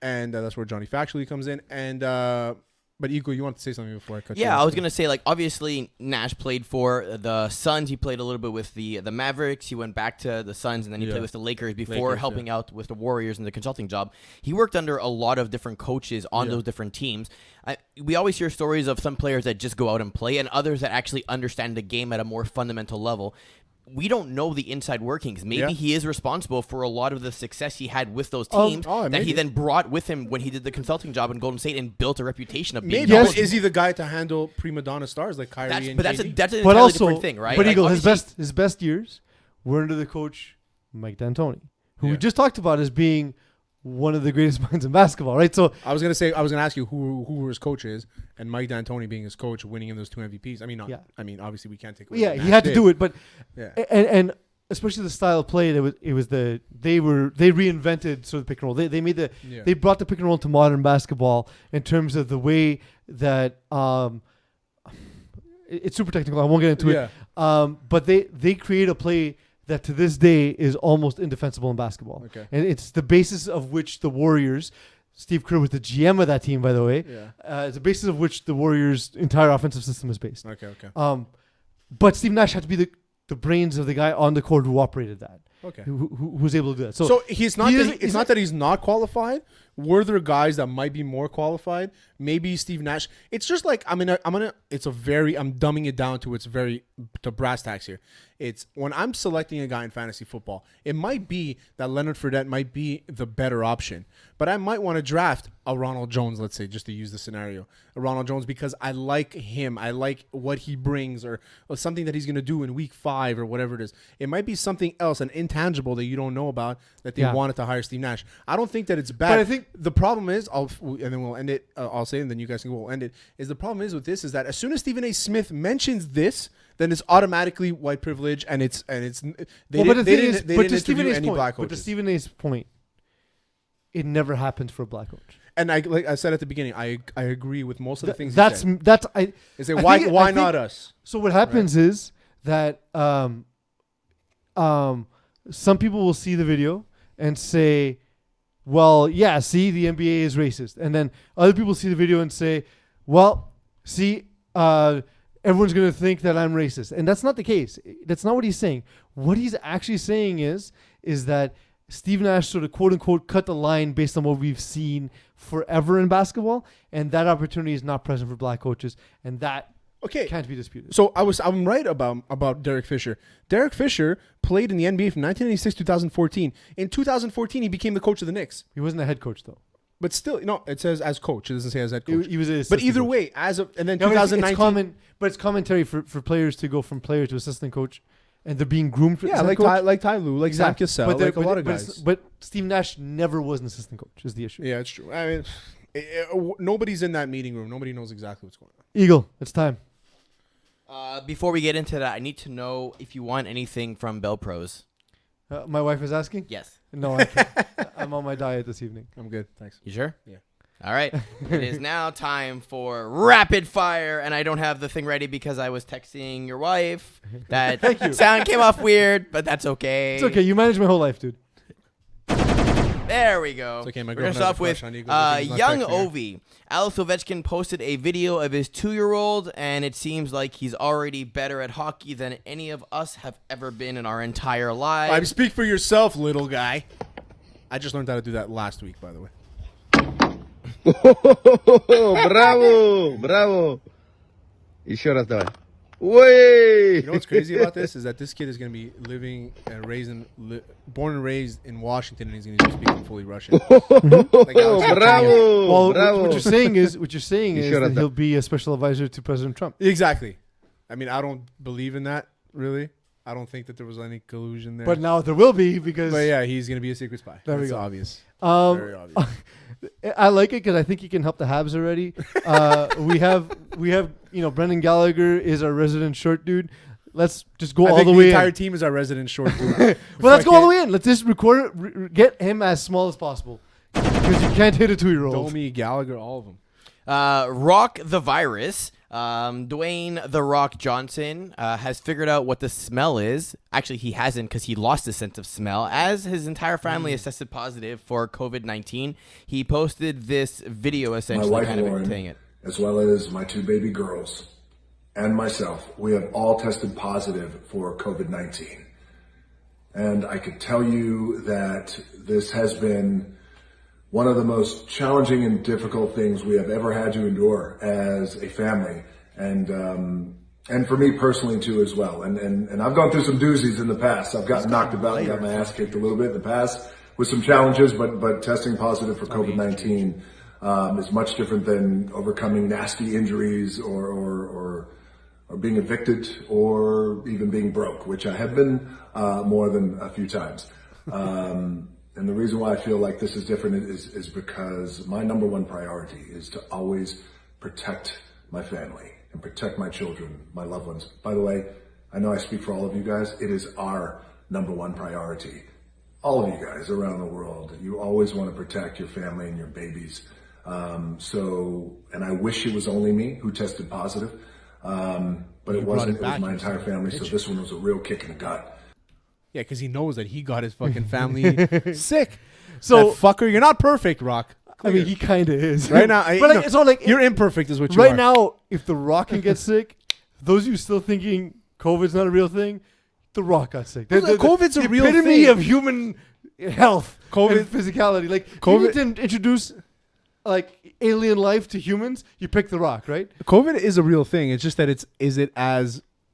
Speaker 2: And that's where Johnny Factually comes in. And but Eagle, you want to say something before I cut you off?
Speaker 3: Yeah, I was going to say, like, obviously Nash played for the Suns. He played a little bit with the Mavericks. He went back to the Suns, and then he played with the Lakers before helping out with the Warriors in the consulting job. He worked under a lot of different coaches on those different teams. We always hear stories of some players that just go out and play and others that actually understand the game at a more fundamental level. We don't know the inside workings. Maybe he is responsible for a lot of the success he had with those teams that he then brought with him when he did the consulting job in Golden State and built a reputation of being.
Speaker 2: Is he the guy to handle prima donna stars like Kyrie and
Speaker 3: But
Speaker 2: KD?
Speaker 3: that's an entirely different thing, right?
Speaker 1: But Eagle, his best years were under the coach Mike D'Antoni, who we just talked about as being one of the greatest minds in basketball, right? So
Speaker 2: I was gonna ask you who his coach is, and Mike D'Antoni being his coach, winning him those 2 MVPs. I mean, obviously we can't take away.
Speaker 1: Yeah, he had to do it, but and especially the style of play. They reinvented sort of the pick and roll. They brought the pick and roll to modern basketball in terms of the way that it's super technical. I won't get into it. But they create a play that to this day is almost indefensible in basketball.
Speaker 2: Okay.
Speaker 1: And it's the basis of which the Warriors, Steve Kerr was the GM of that team, by the way.
Speaker 2: Yeah.
Speaker 1: It's the basis of which the Warriors' entire offensive system is based.
Speaker 2: Okay.
Speaker 1: But Steve Nash had to be the brains of the guy on the court who operated that.
Speaker 2: Okay.
Speaker 1: Who was able to do that.
Speaker 2: So it's not that he's not qualified. Were there guys that might be more qualified? Maybe Steve Nash. It's just like I'm dumbing it down to to brass tacks here. It's when I'm selecting a guy in fantasy football, it might be that Leonard Fournette might be the better option, but I might want to draft a Ronald Jones, let's say, just to use the scenario, a Ronald Jones, because I like him. I like what he brings or something that he's going to do in week 5 or whatever it is. It might be something else, an intangible that you don't know about that they wanted to hire Steve Nash. I don't think that it's bad.
Speaker 1: But I think
Speaker 2: the problem is, and then we'll end it. I'll say, and then you guys can go. We'll end it. Is the problem is with this is that as soon as Stephen A. Smith mentions this, then it's automatically white privilege, and it's they didn't interview any black coaches.
Speaker 1: But to Stephen A.'s point, it never happens for a black coach.
Speaker 2: And like I said at the beginning, I agree with most of the things.
Speaker 1: That's I
Speaker 2: say why not us?
Speaker 1: So what happens is that some people will see the video and say, well, yeah, see, the NBA is racist. And then other people see the video and say, well, see, everyone's going to think that I'm racist. And that's not the case. That's not what he's saying. What he's actually saying is that Steve Nash sort of quote unquote cut the line based on what we've seen forever in basketball. And that opportunity is not present for black coaches. And that can't be disputed.
Speaker 2: So I'm right about Derek Fisher. Derek Fisher played in the NBA from 1996 to 2014. In 2014, he became the coach of the Knicks.
Speaker 1: He wasn't a head coach though.
Speaker 2: But still, no, it says as coach. It doesn't say as head coach.
Speaker 1: He was an
Speaker 2: but either
Speaker 1: coach.
Speaker 2: way, and then 2019.
Speaker 1: It's commentary for players to go from player to assistant coach, and they're being groomed for
Speaker 2: like Ty Lue, like Zach Cassell, like a lot of guys.
Speaker 1: But Steve Nash never was an assistant coach. Is the issue?
Speaker 2: Yeah, it's true. I mean, nobody's in that meeting room. Nobody knows exactly what's going on.
Speaker 1: Eagle, it's time.
Speaker 3: Before we get into that, I need to know if you want anything from Bell Pros.
Speaker 1: My wife is asking?
Speaker 3: Yes.
Speaker 1: No, I can't. I'm on my diet this evening.
Speaker 2: I'm good. Thanks.
Speaker 3: You sure?
Speaker 2: Yeah.
Speaker 3: All right. It is now time for rapid fire, and I don't have the thing ready because I was texting your wife. That
Speaker 1: Thank you.
Speaker 3: sound came off weird, but that's okay.
Speaker 1: It's okay. You manage my whole life, dude.
Speaker 3: There we go.
Speaker 2: It's okay. My
Speaker 3: We're going to
Speaker 2: girlfriend
Speaker 3: start
Speaker 2: has a
Speaker 3: with
Speaker 2: crush on you.
Speaker 3: young Ovie. Alex Ovechkin posted a video of his 2-year-old, and it seems like he's already better at hockey than any of us have ever been in our entire lives.
Speaker 2: Speak for yourself, little guy. I just learned how to do that last week, by the way.
Speaker 13: Bravo. Еще раз давай. Way.
Speaker 2: You know what's crazy about this is that this kid is going to be living and born and raised in Washington, and he's going to be speaking fully Russian.
Speaker 1: Bravo. What you're saying is that he'll be a special advisor to President Trump.
Speaker 2: Exactly. I mean, I don't believe in that, really. I don't think that there was any collusion there.
Speaker 1: But now there will be because...
Speaker 2: But yeah, he's going to be a secret spy.
Speaker 1: There
Speaker 2: That's
Speaker 1: we go.
Speaker 2: Obvious.
Speaker 1: Very
Speaker 2: obvious.
Speaker 1: I like it because I think he can help the Habs already. We have Brendan Gallagher is our resident short dude. Let's just go all the way in.
Speaker 2: The entire team is our resident short dude.
Speaker 1: Well, let's go all the way in. Let's just record it, get him as small as possible because you can't hit a 2-year-old.
Speaker 2: Domi, Gallagher, all of them.
Speaker 3: Rock the Virus. Dwayne The Rock Johnson has figured out what the smell is. Actually, he hasn't because he lost his sense of smell as his entire family has tested positive for COVID-19. He posted this video essentially
Speaker 14: my wife,
Speaker 3: kind of
Speaker 14: Lauren,
Speaker 3: saying it.
Speaker 14: As well as my 2 baby girls and myself, we have all tested positive for COVID-19. And I could tell you that this has been one of the most challenging and difficult things we have ever had to endure as a family, and for me personally too as well. And I've gone through some doozies in the past. I've gotten knocked about and got my ass kicked a little bit in the past with some challenges, but testing positive for COVID-19 is much different than overcoming nasty injuries or being evicted or even being broke, which I have been more than a few times. And the reason why I feel like this is different is because my number one priority is to always protect my family and protect my children, my loved ones. By the way, I know I speak for all of you guys. It is our number one priority. All of you guys around the world, you always want to protect your family and your babies. And I wish it was only me who tested positive, but it wasn't. It was my entire family. So this one was a real kick in the gut.
Speaker 2: Yeah, because he knows that he got his fucking family sick.
Speaker 1: So
Speaker 2: that fucker, you're not perfect, Rock. clear.
Speaker 1: I mean, he kind of is.
Speaker 2: Right now,
Speaker 1: it's all like
Speaker 2: you're imperfect is what you
Speaker 1: right
Speaker 2: are.
Speaker 1: now, if The Rock can get sick, those of you still thinking COVID's not a real thing, The Rock got sick.
Speaker 2: COVID's a real
Speaker 1: epitome
Speaker 2: thing.
Speaker 1: of human health,
Speaker 2: COVID,
Speaker 1: and physicality. Like,
Speaker 2: COVID,
Speaker 1: you need to introduce like alien life to humans. You pick The Rock, right?
Speaker 2: COVID is a real thing. It's just that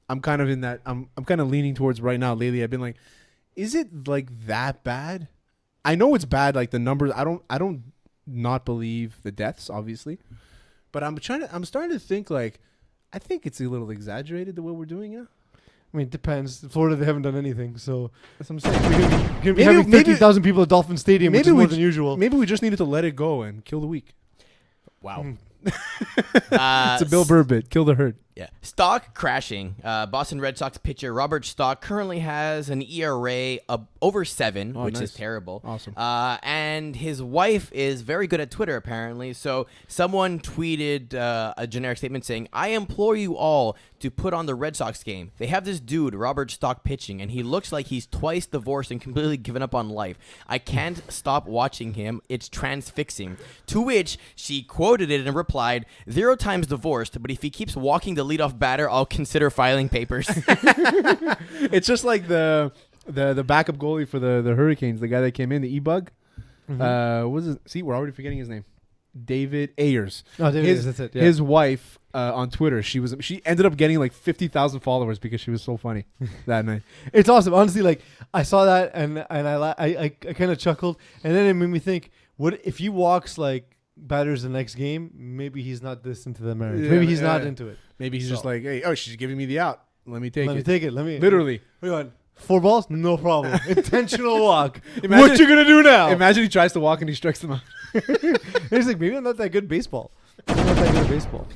Speaker 2: I'm kind of in that. I'm kind of leaning towards right now. Lately, I've been like, is it like that bad? I know it's bad. Like the numbers, I don't not believe the deaths, obviously, but I'm starting to think like, I think it's a little exaggerated the way we're doing it.
Speaker 1: I mean, it depends. In Florida, they haven't done anything, so
Speaker 2: that's what I'm saying.
Speaker 1: We're gonna be having 50,000 people at Dolphin Stadium, which is more than usual.
Speaker 2: Maybe we just needed to let it go and kill the weak.
Speaker 3: Wow.
Speaker 2: It's a Bill Burr bit. Kill the herd.
Speaker 3: Yeah. Stock crashing. Boston Red Sox pitcher Robert Stock currently has an ERA of over 7, which is terrible.
Speaker 2: Awesome.
Speaker 3: And his wife is very good at Twitter, apparently. So someone tweeted a generic statement saying, "I implore you all to put on the Red Sox game. They have this dude, Robert Stock, pitching, and he looks like he's twice divorced and completely given up on life. I can't stop watching him. It's transfixing." To which she quoted it and replied, "0 times divorced, but if he keeps walking the leadoff batter, I'll consider filing papers."
Speaker 2: It's just like the backup goalie for the Hurricanes, the guy that came in, the E-Bug. What was it? See, we're already forgetting his name. David Ayers.
Speaker 1: Oh, David Ayers, that's it. Yeah.
Speaker 2: His wife on Twitter, she ended up getting like 50,000 followers because she was so funny that night.
Speaker 1: It's awesome. Honestly, like I saw that and I kind of chuckled, and then it made me think, what if he walks like batters the next game? Maybe he's not this into the marriage.
Speaker 2: Yeah,
Speaker 1: maybe he's not into it.
Speaker 2: Maybe he's just like, hey, she's giving me the out. Let me take it.
Speaker 1: Let me take it. Let me
Speaker 2: literally.
Speaker 1: What do you want? 4 balls? No problem. Intentional walk. What you gonna do now?
Speaker 2: Imagine he tries to walk and he strikes them out.
Speaker 1: He's like, maybe I'm not that good at baseball. I'm not that good at baseball.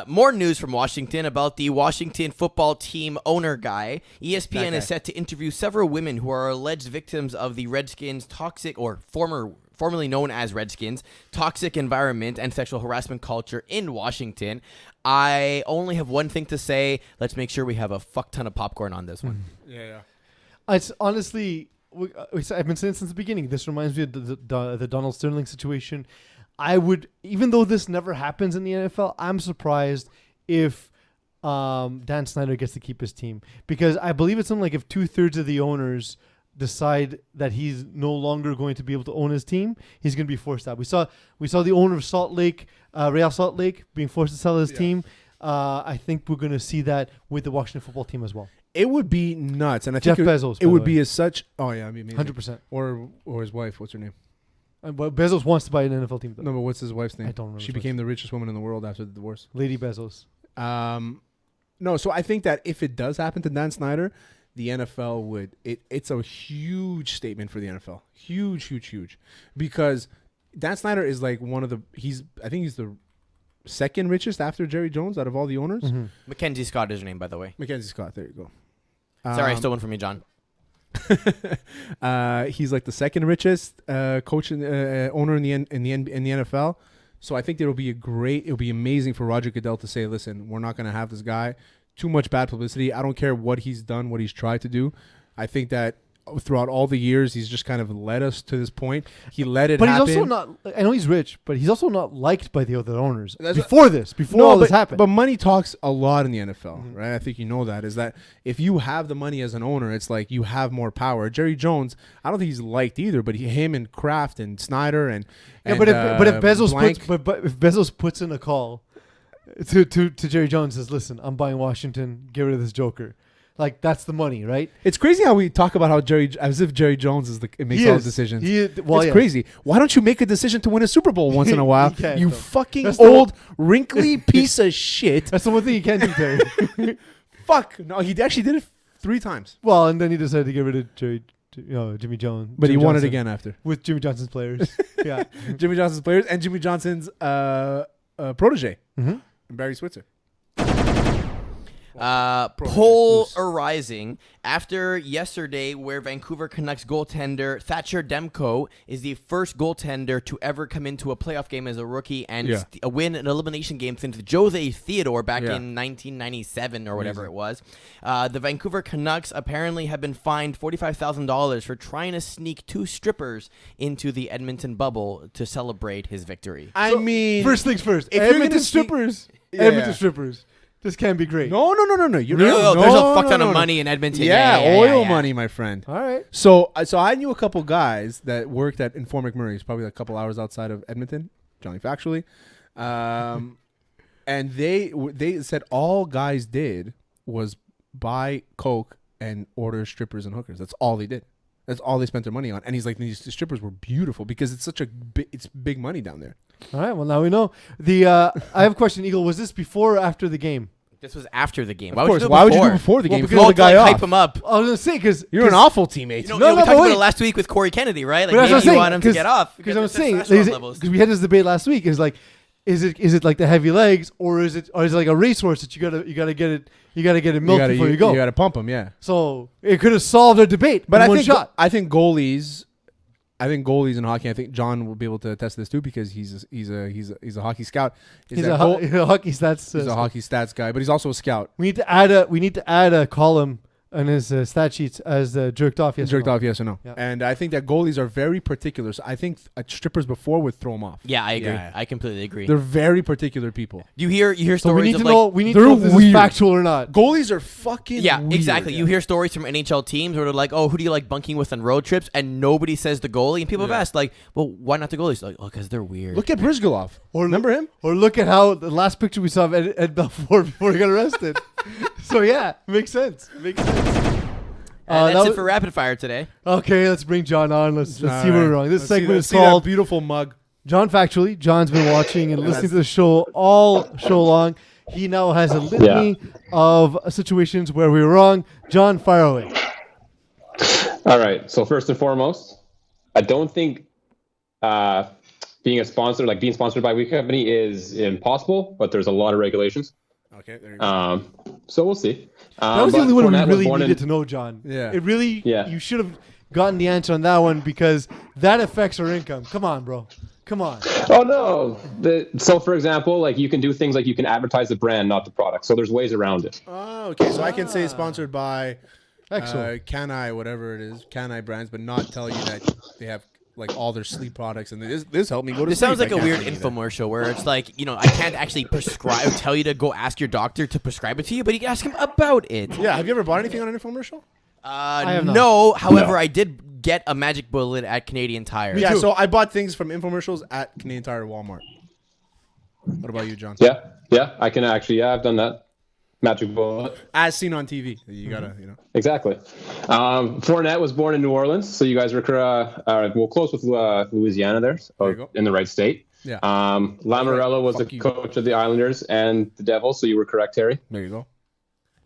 Speaker 3: More news from Washington about the Washington football team owner guy. ESPN is set to interview several women who are alleged victims of the Redskins' toxic, or formerly known as Redskins, toxic environment and sexual harassment culture in Washington. I only have one thing to say. Let's make sure we have a fuck ton of popcorn on this one.
Speaker 2: Yeah.
Speaker 1: It's honestly, I've been saying since the beginning, this reminds me of the Donald Sterling situation. I would, even though this never happens in the NFL, I'm surprised if Dan Snyder gets to keep his team, because I believe it's something like if 2/3 of the owners decide that he's no longer going to be able to own his team, he's going to be forced out. We saw the owner of Salt Lake, Real Salt Lake, being forced to sell his team. I think we're going to see that with the Washington football team as well.
Speaker 2: It would be nuts, and I
Speaker 1: Jeff
Speaker 2: think
Speaker 1: Bezos.
Speaker 2: It would be as such. Oh yeah, I mean,
Speaker 1: 100%.
Speaker 2: Or his wife. What's her name?
Speaker 1: But Bezos wants to buy an NFL team, though.
Speaker 2: No, but what's his wife's name?
Speaker 1: I don't remember.
Speaker 2: She became the richest woman in the world after the divorce.
Speaker 1: Lady Bezos.
Speaker 2: No, so I think that if it does happen to Dan Snyder, the NFL would. It's a huge statement for the NFL. Huge. Because Dan Snyder is like one of the. I think he's the second richest after Jerry Jones out of all the owners.
Speaker 3: Mm-hmm. Mackenzie Scott is her name, by the way.
Speaker 2: Mackenzie Scott. There you go.
Speaker 3: Sorry, I stole one from you, John.
Speaker 2: He's like the second richest coach owner in the NFL. So I think it'll be amazing for Roger Goodell to say, listen, we're not going to have this guy. Too much bad publicity. I don't care what he's done, what he's tried to do. I think that throughout all the years, he's just kind of led us to this point. He let it happen.
Speaker 1: But he's also not, I know he's rich, but he's also not liked by the other owners. Before all this happened.
Speaker 2: But money talks a lot in the NFL, right? I think you know that, is that if you have the money as an owner, it's like you have more power. Jerry Jones, I don't think he's liked either, but him and Kraft and Snyder and
Speaker 1: if Bezos puts in a call to Jerry Jones, says, listen, I'm buying Washington, get rid of this joker. Like, that's the money, right?
Speaker 2: It's crazy how we talk about how as if Jerry Jones makes all the decisions. It's crazy. Why don't you make a decision to win a Super Bowl once in a while? You fucking old, wrinkly piece of shit.
Speaker 1: That's the one thing you can't do, Terry.
Speaker 2: Fuck. No, he actually did it 3 times.
Speaker 1: Well, and then he decided to get rid of Jimmy Jones.
Speaker 2: But
Speaker 1: Jimmy
Speaker 2: he won
Speaker 1: Johnson,
Speaker 2: it again after.
Speaker 1: with Jimmy Johnson's players. Yeah.
Speaker 2: Jimmy Johnson's players and Jimmy Johnson's protege, Barry Switzer.
Speaker 3: Polarizing after yesterday, where Vancouver Canucks goaltender Thatcher Demko is the first goaltender to ever come into a playoff game as a rookie and win an elimination game since Jose Theodore back in 1997 or whatever it was. The Vancouver Canucks apparently have been fined $45,000 for trying to sneak 2 strippers into the Edmonton bubble to celebrate his victory.
Speaker 2: I mean,
Speaker 1: first things first.
Speaker 2: If
Speaker 1: Edmonton strippers. Edmonton strippers. This can't be great.
Speaker 2: No.
Speaker 3: There's a fuck ton of money in Edmonton.
Speaker 2: Oil money, my friend.
Speaker 1: All right.
Speaker 2: So I knew a couple guys that worked at Fort McMurray's, probably a couple hours outside of Edmonton, Jon Factually. And they said all guys did was buy Coke and order strippers and hookers. That's all they did. That's all they spent their money on. And he's like, these strippers were beautiful because it's such it's big money down there.
Speaker 1: All right. Well, now we know. I have a question, Eagle. Was this before or after the game?
Speaker 3: This was after the game.
Speaker 2: Why would you do it before the game?
Speaker 3: Because the guy hype him up.
Speaker 1: I was going to say, because
Speaker 2: you're an awful teammate.
Speaker 3: We talked about it last week with Corey Kennedy, right? Like, maybe you want him to get off.
Speaker 1: Because I'm saying, because we had this debate last week, is like, is it like the heavy legs, or is it like a racehorse that you gotta get it milked before you go?
Speaker 2: You gotta pump them, yeah.
Speaker 1: So it could have solved a debate,
Speaker 2: but
Speaker 1: I
Speaker 2: think goalies in hockey. I think John will be able to attest to this too because he's a hockey scout.
Speaker 1: He's a hockey stats.
Speaker 2: He's a hockey stats guy, but he's also a scout.
Speaker 1: We need to add a column on his stat sheets as jerked off yes
Speaker 2: or no. Yeah. And I think that goalies are very particular. So I think strippers before would throw them off.
Speaker 3: Yeah, I agree. Yeah. I completely agree.
Speaker 2: They're very particular people.
Speaker 3: You hear stories
Speaker 1: so we need
Speaker 3: of
Speaker 1: to know. We need to know if this is factual or not.
Speaker 2: Goalies are fucking weird.
Speaker 3: Exactly. You hear stories from NHL teams where they're like, "Oh, who do you like bunking with on road trips?" And nobody says the goalie. And people have asked, like, "Well, why not the goalies?" Like, "Oh, because they're weird."
Speaker 2: Look at Brizgalov. Remember him?
Speaker 1: Or look at how the last picture we saw of Ed Belfour before he got arrested. So yeah, makes sense.
Speaker 3: That's it for Rapid Fire today.
Speaker 1: Okay, let's bring John on. Let's see where we're wrong. This segment is called
Speaker 2: Beautiful Mug.
Speaker 1: Jon Factually. John's been watching and listening to the show all show long. He now has a litany of situations where we were wrong. John, fire away.
Speaker 4: All right. So first and foremost, I don't think being sponsored by a weed company is impossible, but there's a lot of regulations.
Speaker 2: Okay, there you go.
Speaker 4: So we'll see.
Speaker 1: That was the only one we really needed to know, John.
Speaker 2: Yeah.
Speaker 1: It really, you should have gotten the answer on that one because that affects our income. Come on, bro. Come on.
Speaker 4: Oh, no. So, for example, like you can do things like you can advertise the brand, not the product. So there's ways around it.
Speaker 2: Oh, okay. So I can say sponsored by
Speaker 1: Excellent.
Speaker 2: whatever it is, Can-I brands, but not tell you that they have like all their sleep products, and this helped me go to sleep.
Speaker 3: This sounds like a weird infomercial where it's like, I can't actually tell you to go ask your doctor to prescribe it to you, but you can ask him about it.
Speaker 2: Yeah, have you ever bought anything on an infomercial?
Speaker 3: No. However, I did get a magic bullet at Canadian Tire.
Speaker 2: Yeah, so I bought things from infomercials at Canadian Tire, Walmart. What about you, John?
Speaker 4: Yeah, I can actually. Yeah, I've done that. Magic bullet.
Speaker 2: As seen on TV. You gotta,
Speaker 4: Exactly. Fournette was born in New Orleans, so you guys were close with Louisiana there in the right state.
Speaker 2: Yeah.
Speaker 4: Lamorello was the coach of the Islanders and the Devils, so you were correct, Terry.
Speaker 2: There you go.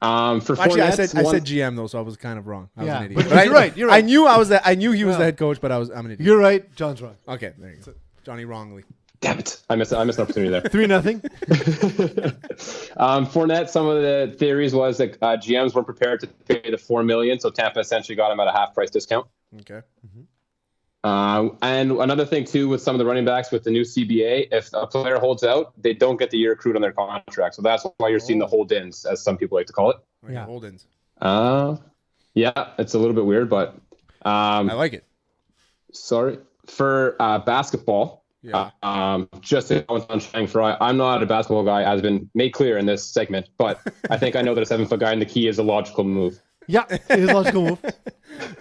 Speaker 4: Actually,
Speaker 2: I said GM though, so I was kind of wrong. I was an idiot.
Speaker 1: But you're right. You're right.
Speaker 2: I knew he was the head coach, but I'm an idiot.
Speaker 1: You're right. John's wrong.
Speaker 2: Okay, there you go. Johnny wrongly.
Speaker 4: Damn it! I missed an opportunity there.
Speaker 1: 3-0.
Speaker 4: Fournette. Some of the theories was that GMs weren't prepared to pay the $4 million, so Tampa essentially got him at a half-price discount.
Speaker 2: Okay.
Speaker 4: And another thing too with some of the running backs with the new CBA, if a player holds out, they don't get the year accrued on their contract. So that's why you're seeing the hold-ins, as some people like to call it.
Speaker 2: Yeah, hold-ins.
Speaker 4: Yeah, it's a little bit weird, but
Speaker 2: I like it.
Speaker 4: Sorry for basketball.
Speaker 2: Yeah.
Speaker 4: Just to go on shining fry, I'm not a basketball guy, as been made clear in this segment, but I think I know that a 7-foot guy in the key is a logical move.
Speaker 1: Yeah, it is a logical move.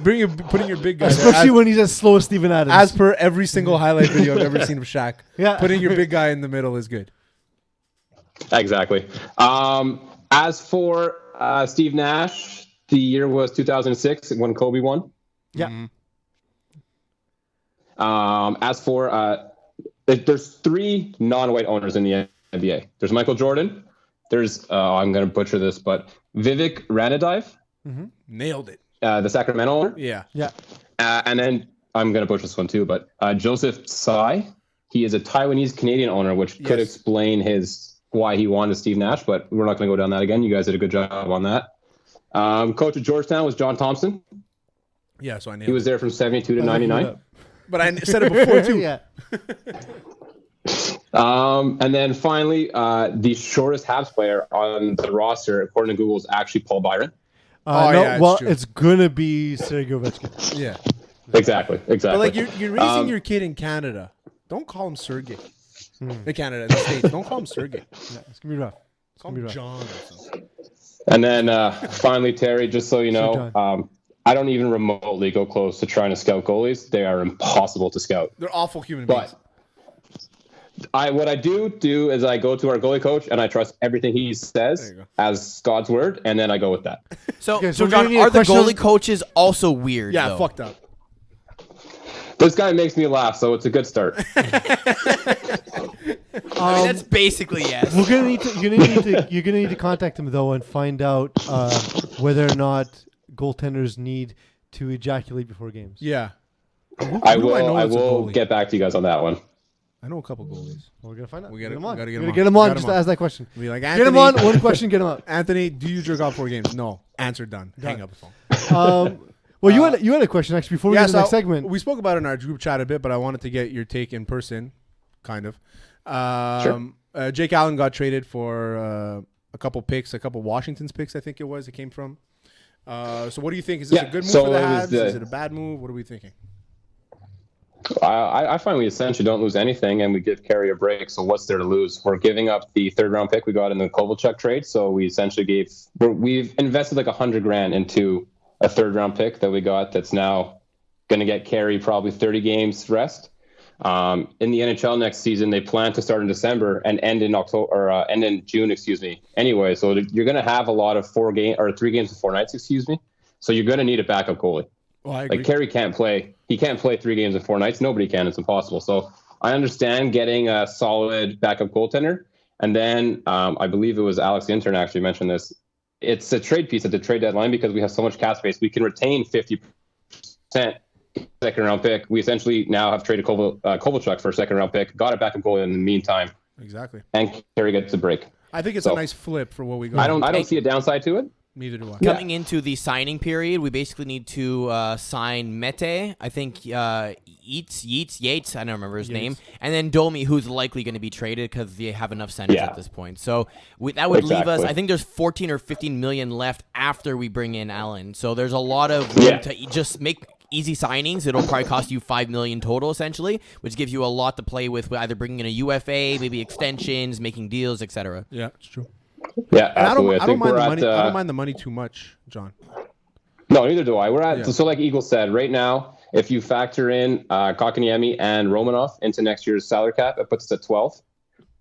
Speaker 2: Putting your big guy
Speaker 1: especially when he's as slow as Steven Adams.
Speaker 2: As per every single highlight video I've ever seen of Shaq.
Speaker 1: Yeah.
Speaker 2: Putting your big guy in the middle is good.
Speaker 4: Exactly. As for Steve Nash, the year was 2006 when Kobe won.
Speaker 1: Yeah.
Speaker 4: As for there's 3 non-white owners in the NBA. There's Michael Jordan. There's I'm going to butcher this, but Vivek Ranadive.
Speaker 2: Nailed it.
Speaker 4: The Sacramento owner.
Speaker 2: Yeah.
Speaker 4: And then I'm going to butcher this one too, but Joseph Tsai. He is a Taiwanese Canadian owner, which could explain his why he wanted Steve Nash, but we're not going to go down that again. You guys did a good job on that. Coach of Georgetown was John Thompson.
Speaker 2: Yeah, so I nailed
Speaker 4: He was there from 72 to 99.
Speaker 2: But I said it before, too.
Speaker 1: Yeah.
Speaker 4: And then finally, the shortest Habs player on the roster, according to Google, is actually Paul Byron.
Speaker 1: It's going to be Sergei Ovechkin.
Speaker 2: Yeah.
Speaker 4: Exactly.
Speaker 2: But like you're raising your kid in Canada. Don't call him Sergey. In Canada, in the States. Don't call him Sergey.
Speaker 1: Yeah, it's going to be rough.
Speaker 2: Call him John or something.
Speaker 4: And then finally, Terry, just so you know, I don't even remotely go close to trying to scout goalies. They are impossible to scout.
Speaker 2: They're awful human beings.
Speaker 4: What I do is I go to our goalie coach and I trust everything he says as God's word, and then I go with that.
Speaker 3: So John, are the goalie coaches also weird?
Speaker 2: Yeah,
Speaker 3: though?
Speaker 2: fucked up.
Speaker 4: This guy makes me laugh, so it's a good start.
Speaker 3: That's basically yes.
Speaker 1: You're gonna need to contact him though and find out whether or not goaltenders need to ejaculate before games.
Speaker 2: Yeah,
Speaker 4: I will get back to you guys on that one.
Speaker 2: I know a couple goalies.
Speaker 1: Well, we're gonna find out.
Speaker 2: We gotta
Speaker 1: get him on. Just to ask that question.
Speaker 2: Be like,
Speaker 1: get him on. One question. Get him up.
Speaker 2: Anthony, do you jerk off 4 games? No. Answer done. Hang up the phone.
Speaker 1: Well, you had a question actually before we get to the next segment.
Speaker 2: We spoke about it in our group chat a bit, but I wanted to get your take in person, kind of.
Speaker 4: Sure.
Speaker 2: Jake Allen got traded for a couple picks, a couple Washington's picks, I think it came from. So what do you think? Is this a good move for the Habs? Is it a bad move? What are we thinking?
Speaker 4: I find we essentially don't lose anything, and we give Carey a break. So what's there to lose? We're giving up the 3rd-round pick we got in the Kovalchuk trade. So we essentially we've invested like $100,000 into a 3rd-round pick that we got. That's now going to get Carey probably 30 games rest. In the NHL next season, they plan to start in December and end in October or end in June. Anyway, so you're going to have a lot of 3 games of 4 nights. So you're going to need a backup goalie.
Speaker 2: Well, I agree.
Speaker 4: Like Carey can't play. He can't play 3 games in 4 nights. Nobody can. It's impossible. So I understand getting a solid backup goaltender. And then I believe it was Alex the intern actually mentioned this. It's a trade piece at the trade deadline because we have so much cap space. We can retain 50% 2nd-round pick. We essentially now have traded Kovalchuk for a 2nd-round pick. Got a backup goalie in the meantime.
Speaker 2: Exactly.
Speaker 4: And Carey gets a break.
Speaker 2: I think it's a nice flip for what we got.
Speaker 4: I don't see a downside to it.
Speaker 2: Neither do I.
Speaker 3: Coming into the signing period, we basically need to sign Mete. I think Yates. I don't remember his name. And then Domi, who's likely going to be traded because they have enough centers at this point. So that would leave us. I think there's 14 or 15 million left after we bring in Allen. So there's a lot of room to just make easy signings. It'll probably cost you $5 million total, essentially, which gives you a lot to play with either bringing in a UFA, maybe extensions, making deals, etc.
Speaker 2: Yeah, it's true.
Speaker 4: Yeah, absolutely.
Speaker 2: I don't mind the money. I don't mind the money too much, John.
Speaker 4: No, neither do I. We're at so like Eagle said, right now, if you factor in Kotkaniemi and Romanov into next year's salary cap, it puts us at 12.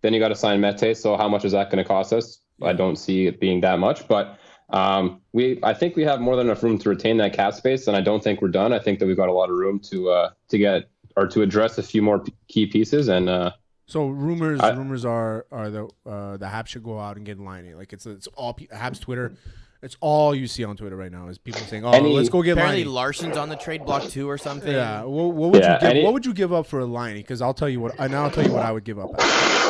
Speaker 4: Then you got to sign Mete. So how much is that going to cost us? I don't see it being that much, but I think we have more than enough room to retain that cap space, and I don't think we're done. I think that we've got a lot of room to get or to address a few more key pieces and.
Speaker 2: So rumors are the Habs should go out and get Liney. Like it's all Habs Twitter. It's all you see on Twitter right now is people saying, "Oh, let's go get
Speaker 3: apparently
Speaker 2: Liney."
Speaker 3: Larson's on the trade block too, or something.
Speaker 2: Yeah. What would you give up for a Liney? Because I'll tell you what I would give up.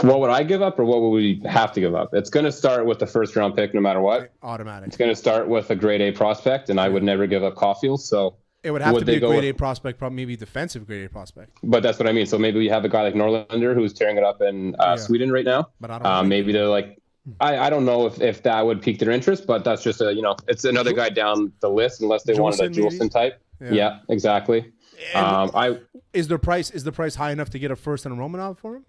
Speaker 4: What would I give up, or what would we have to give up? It's going to start with the 1st-round pick, no matter what.
Speaker 2: Automatic.
Speaker 4: It's going to start with a grade A prospect, and I would never give up Caulfield. So.
Speaker 2: It would have to be a grade A prospect, probably maybe defensive grade A prospect.
Speaker 4: But that's what I mean. So maybe we have a guy like Norlander who's tearing it up in Sweden right now.
Speaker 2: But I don't
Speaker 4: maybe they're like, I don't know if that would pique their interest, but that's just it's another guy down the list unless they wanted a Juleson type. Yeah, exactly.
Speaker 2: Is the price high enough to get a 1st and a Romanov for him?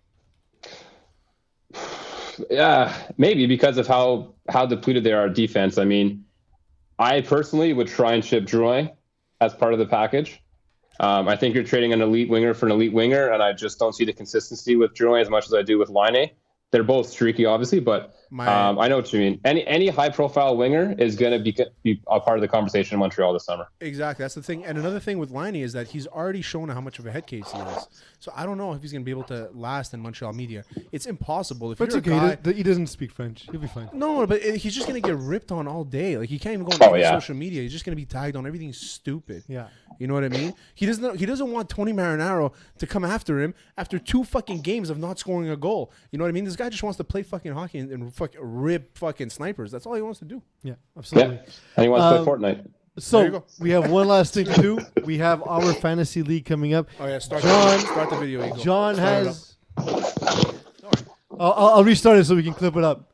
Speaker 4: Yeah, maybe because of how depleted they are at defense. I mean, I personally would try and ship Drouin as part of the package. I think you're trading an elite winger for an elite winger, and I just don't see the consistency with Drouin as much as I do with Laine. They're both streaky, obviously, but I know what you mean. Any high-profile winger is going to be a part of the conversation in Montreal this summer.
Speaker 2: Exactly, that's the thing. And another thing with Liney is that he's already shown how much of a head case he is. So I don't know if he's going to be able to last in Montreal media. It's impossible. If
Speaker 1: but
Speaker 2: you're
Speaker 1: it's
Speaker 2: a
Speaker 1: okay.
Speaker 2: guy,
Speaker 1: He doesn't speak French. He'll be fine.
Speaker 2: No, but he's just going to get ripped on all day. Like he can't even go on social media. He's just going to be tagged on everything stupid.
Speaker 1: Yeah.
Speaker 2: You know what I mean? He doesn't want Tony Marinaro to come after him after 2 fucking games of not scoring a goal. You know what I mean? This guy just wants to play fucking hockey and fucking rip fucking snipers. That's all he wants to do.
Speaker 1: Yeah, absolutely.
Speaker 4: Yeah. And he wants to play Fortnite.
Speaker 1: So we have one last thing to do. We have our fantasy league coming up.
Speaker 2: Oh yeah, start the video. Eagle.
Speaker 1: John has. I'll restart it so we can clip it up.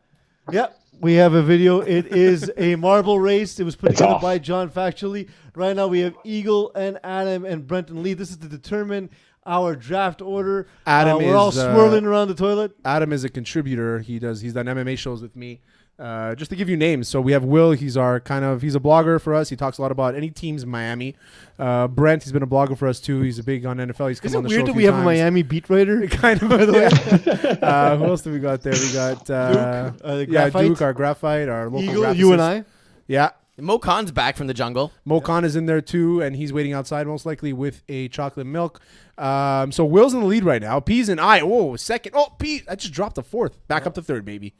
Speaker 1: Yep. We have a video. It is a marble race. It was put together by Jon Factually. Right now we have Eagle and Adam and Brent and Lee. This is to determine our draft order. We're all swirling around the toilet.
Speaker 2: Adam is a contributor. He's done MMA shows with me. Just to give you names, so we have Will. He's a blogger for us. He talks a lot about any teams in Miami. Brent, he's been a blogger for us too. He's big on NFL. He's come on the show.
Speaker 1: Is it weird that we have a Miami beat writer?
Speaker 2: Kind of, by the way. Who else do we got there? We got Duke, our graphite, our local
Speaker 1: Eagle,
Speaker 2: graphicist.
Speaker 1: you and I.
Speaker 2: Yeah.
Speaker 3: Mo Khan's back from the jungle.
Speaker 2: Mo Khan is in there too, and he's waiting outside most likely with a chocolate milk. So Will's in the lead right now. Peeze and I. Whoa, second. Oh, Peeze. I just dropped the 4th. Back up to 3rd, baby.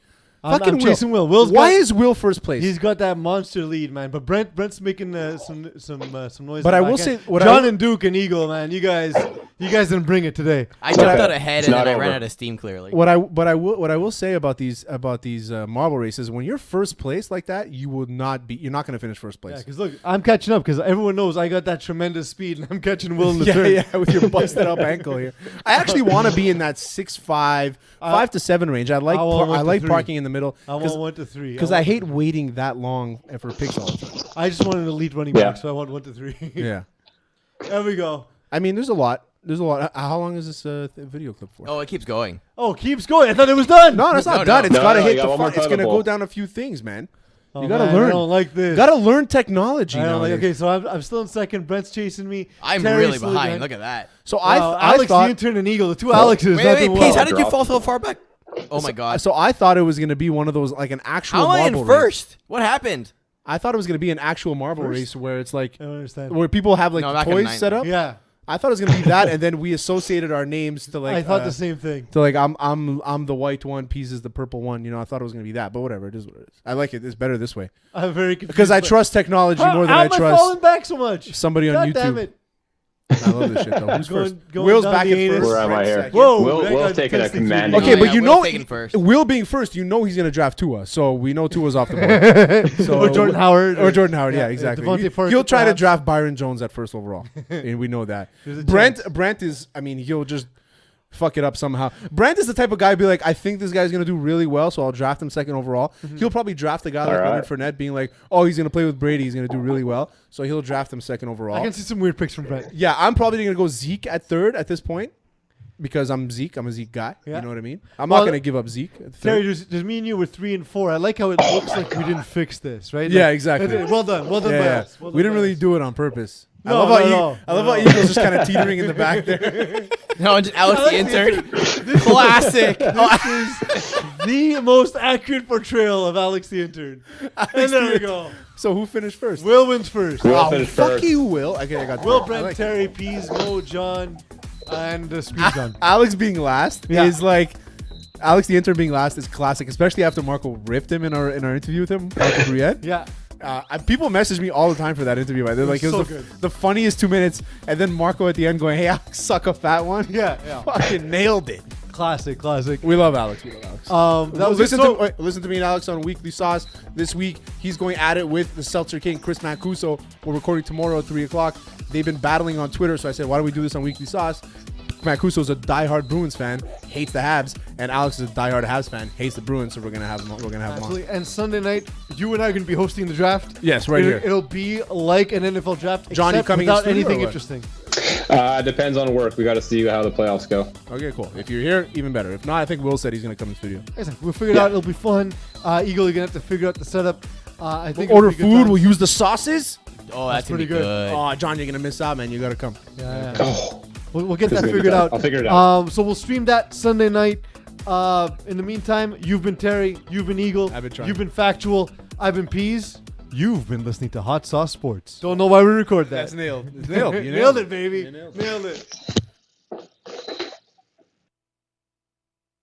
Speaker 1: I'm chasing Will.
Speaker 2: Why is Will first place?
Speaker 1: He's got that monster lead, man. But Brent's making some noise.
Speaker 2: But I will say,
Speaker 1: John and Duke and Eagle, man, you guys didn't bring it today.
Speaker 3: I jumped out ahead and then I ran out of steam. Clearly,
Speaker 2: what I will say about these marble races, when you're first place like that, you're not going to finish first place.
Speaker 1: Yeah, because look, I'm catching up because everyone knows I got that tremendous speed and I'm catching Will in the third.
Speaker 2: Yeah, with your busted up ankle here. I actually want to be in that 6'5", 5 to 7 range. I like parking in the middle.
Speaker 1: I want 1 to 3
Speaker 2: because I hate waiting that long for picks all the time.
Speaker 1: I just want an elite running back, so I want 1 to 3.
Speaker 2: Yeah,
Speaker 1: there we go.
Speaker 2: I mean, there's a lot. How long is this video clip for?
Speaker 3: Oh, it keeps going.
Speaker 1: Oh, it keeps going. I thought it was done.
Speaker 2: No, it's not done. It's got to hit the front. It's going to go down a few things, man. You got to learn.
Speaker 1: I don't like this.
Speaker 2: You got to learn technology.
Speaker 1: Okay, so I'm still in second. Brent's chasing me.
Speaker 3: I'm really behind. Look at that.
Speaker 2: So
Speaker 3: Alex
Speaker 1: the intern and Eagle, the two Alexes.
Speaker 3: Wait, Peeze, how did you fall so far back? Oh my God!
Speaker 2: So I thought it was going to be one of those like an actual.
Speaker 3: How am I in first?
Speaker 2: Race.
Speaker 3: What happened?
Speaker 2: I thought it was going to be an actual marble race where it's like
Speaker 1: I don't understand.
Speaker 2: Where people have like toys set up.
Speaker 1: Yeah.
Speaker 2: I thought it was going to be that, and then we associated our names to like.
Speaker 1: I thought the same thing.
Speaker 2: To like I'm the white one, Peeze is the purple one. You know, I thought it was going to be that, but whatever. It is what it is. I like it. It's better this way.
Speaker 1: I'm very confused
Speaker 2: because I trust technology more than I trust.
Speaker 1: How am I falling back so much?
Speaker 2: Somebody on YouTube.
Speaker 1: Damn it.
Speaker 2: I love this shit though. Who's first?
Speaker 1: Will's back in first.
Speaker 4: Where am I here?
Speaker 1: Whoa,
Speaker 4: Will's taking a commanding.
Speaker 2: Okay, but you know,
Speaker 3: Will
Speaker 2: being first, you know he's going to draft Tua, so we know Tua's off the board.
Speaker 1: Or Jordan Howard.
Speaker 2: Yeah, exactly. He'll try to draft Byron Jones at first overall, and we know that. Brent is, I mean, he'll just fuck it up somehow. Brent is the type of guy be like, I think this guy's going to do really well, so I'll draft him second overall. He'll probably draft a guy like Leonard Fournette being like, oh, he's going to play with Brady. He's going to do really well. So he'll draft him second overall.
Speaker 1: I can see some weird picks from Brent.
Speaker 2: Yeah, I'm probably going to go Zeke at third at this point because I'm Zeke. I'm a Zeke guy. Yeah. You know what I mean? I'm not going to give up Zeke at third.
Speaker 1: Terry, there's me and you were 3 and 4. I like how it looks like we didn't fix this, right?
Speaker 2: Yeah,
Speaker 1: like,
Speaker 2: exactly.
Speaker 1: Well done by us.
Speaker 2: We didn't really do it on purpose.
Speaker 1: No,
Speaker 2: I love how Eagles just kind of teetering in the back there.
Speaker 3: No, just Alex the intern. Classic.
Speaker 1: This is the most accurate portrayal of Alex the intern. And there we go.
Speaker 2: So who finished first?
Speaker 1: Will wins first.
Speaker 4: Will finished first.
Speaker 2: Fuck you, Will. Okay, I got
Speaker 1: Will, Brent, Terry, Peeze, Mo, John, and Screen John.
Speaker 2: Alex being last is like... Alex the intern being last is classic, especially after Marco ripped him in our interview with him. Marco Briette.
Speaker 1: Yeah.
Speaker 2: People message me all the time for that interview. They're like, it was the funniest 2 minutes. And then Marco at the end going, hey, Alex, suck a fat one.
Speaker 1: Yeah.
Speaker 2: Fucking nailed it.
Speaker 1: Classic.
Speaker 2: We love Alex. Listen to me and Alex on Weekly Sauce. This week, he's going at it with the Seltzer King, Chris Mancuso. We're recording tomorrow at 3 o'clock. They've been battling on Twitter, so I said, why don't we do this on Weekly Sauce? Mancuso's a diehard Bruins fan, hates the Habs, and Alex is a diehard Habs fan, hates the Bruins. So we're gonna have him. We're gonna have him on.
Speaker 1: And Sunday night, you and I are gonna be hosting the draft.
Speaker 2: Yes, right here.
Speaker 1: It'll be like an NFL draft,
Speaker 2: Johnny coming
Speaker 1: without anything interesting.
Speaker 4: Depends on work. We got to see how the playoffs go.
Speaker 2: Okay, cool. If you're here, even better. If not, I think Will said he's gonna come to the studio.
Speaker 1: We'll figure it out. It'll be fun. Eagle, you're gonna have to figure out the setup. I think
Speaker 2: we'll order food. We'll use the sauces.
Speaker 3: Oh, that's pretty good.
Speaker 2: Oh, John, you're gonna miss out, man. You gotta come.
Speaker 1: Yeah.
Speaker 4: Oh.
Speaker 1: We'll get that figured out.
Speaker 4: I'll figure it out.
Speaker 1: So we'll stream that Sunday night. In the meantime, you've been Terry, you've been Eagle,
Speaker 2: I've been trying.
Speaker 1: you've been Factual, I've been Peeze. You've been listening to Hot Sauce Sports. Don't know why we record that.
Speaker 2: That's nailed. It's nailed. You
Speaker 1: nailed it, baby. Nailed it.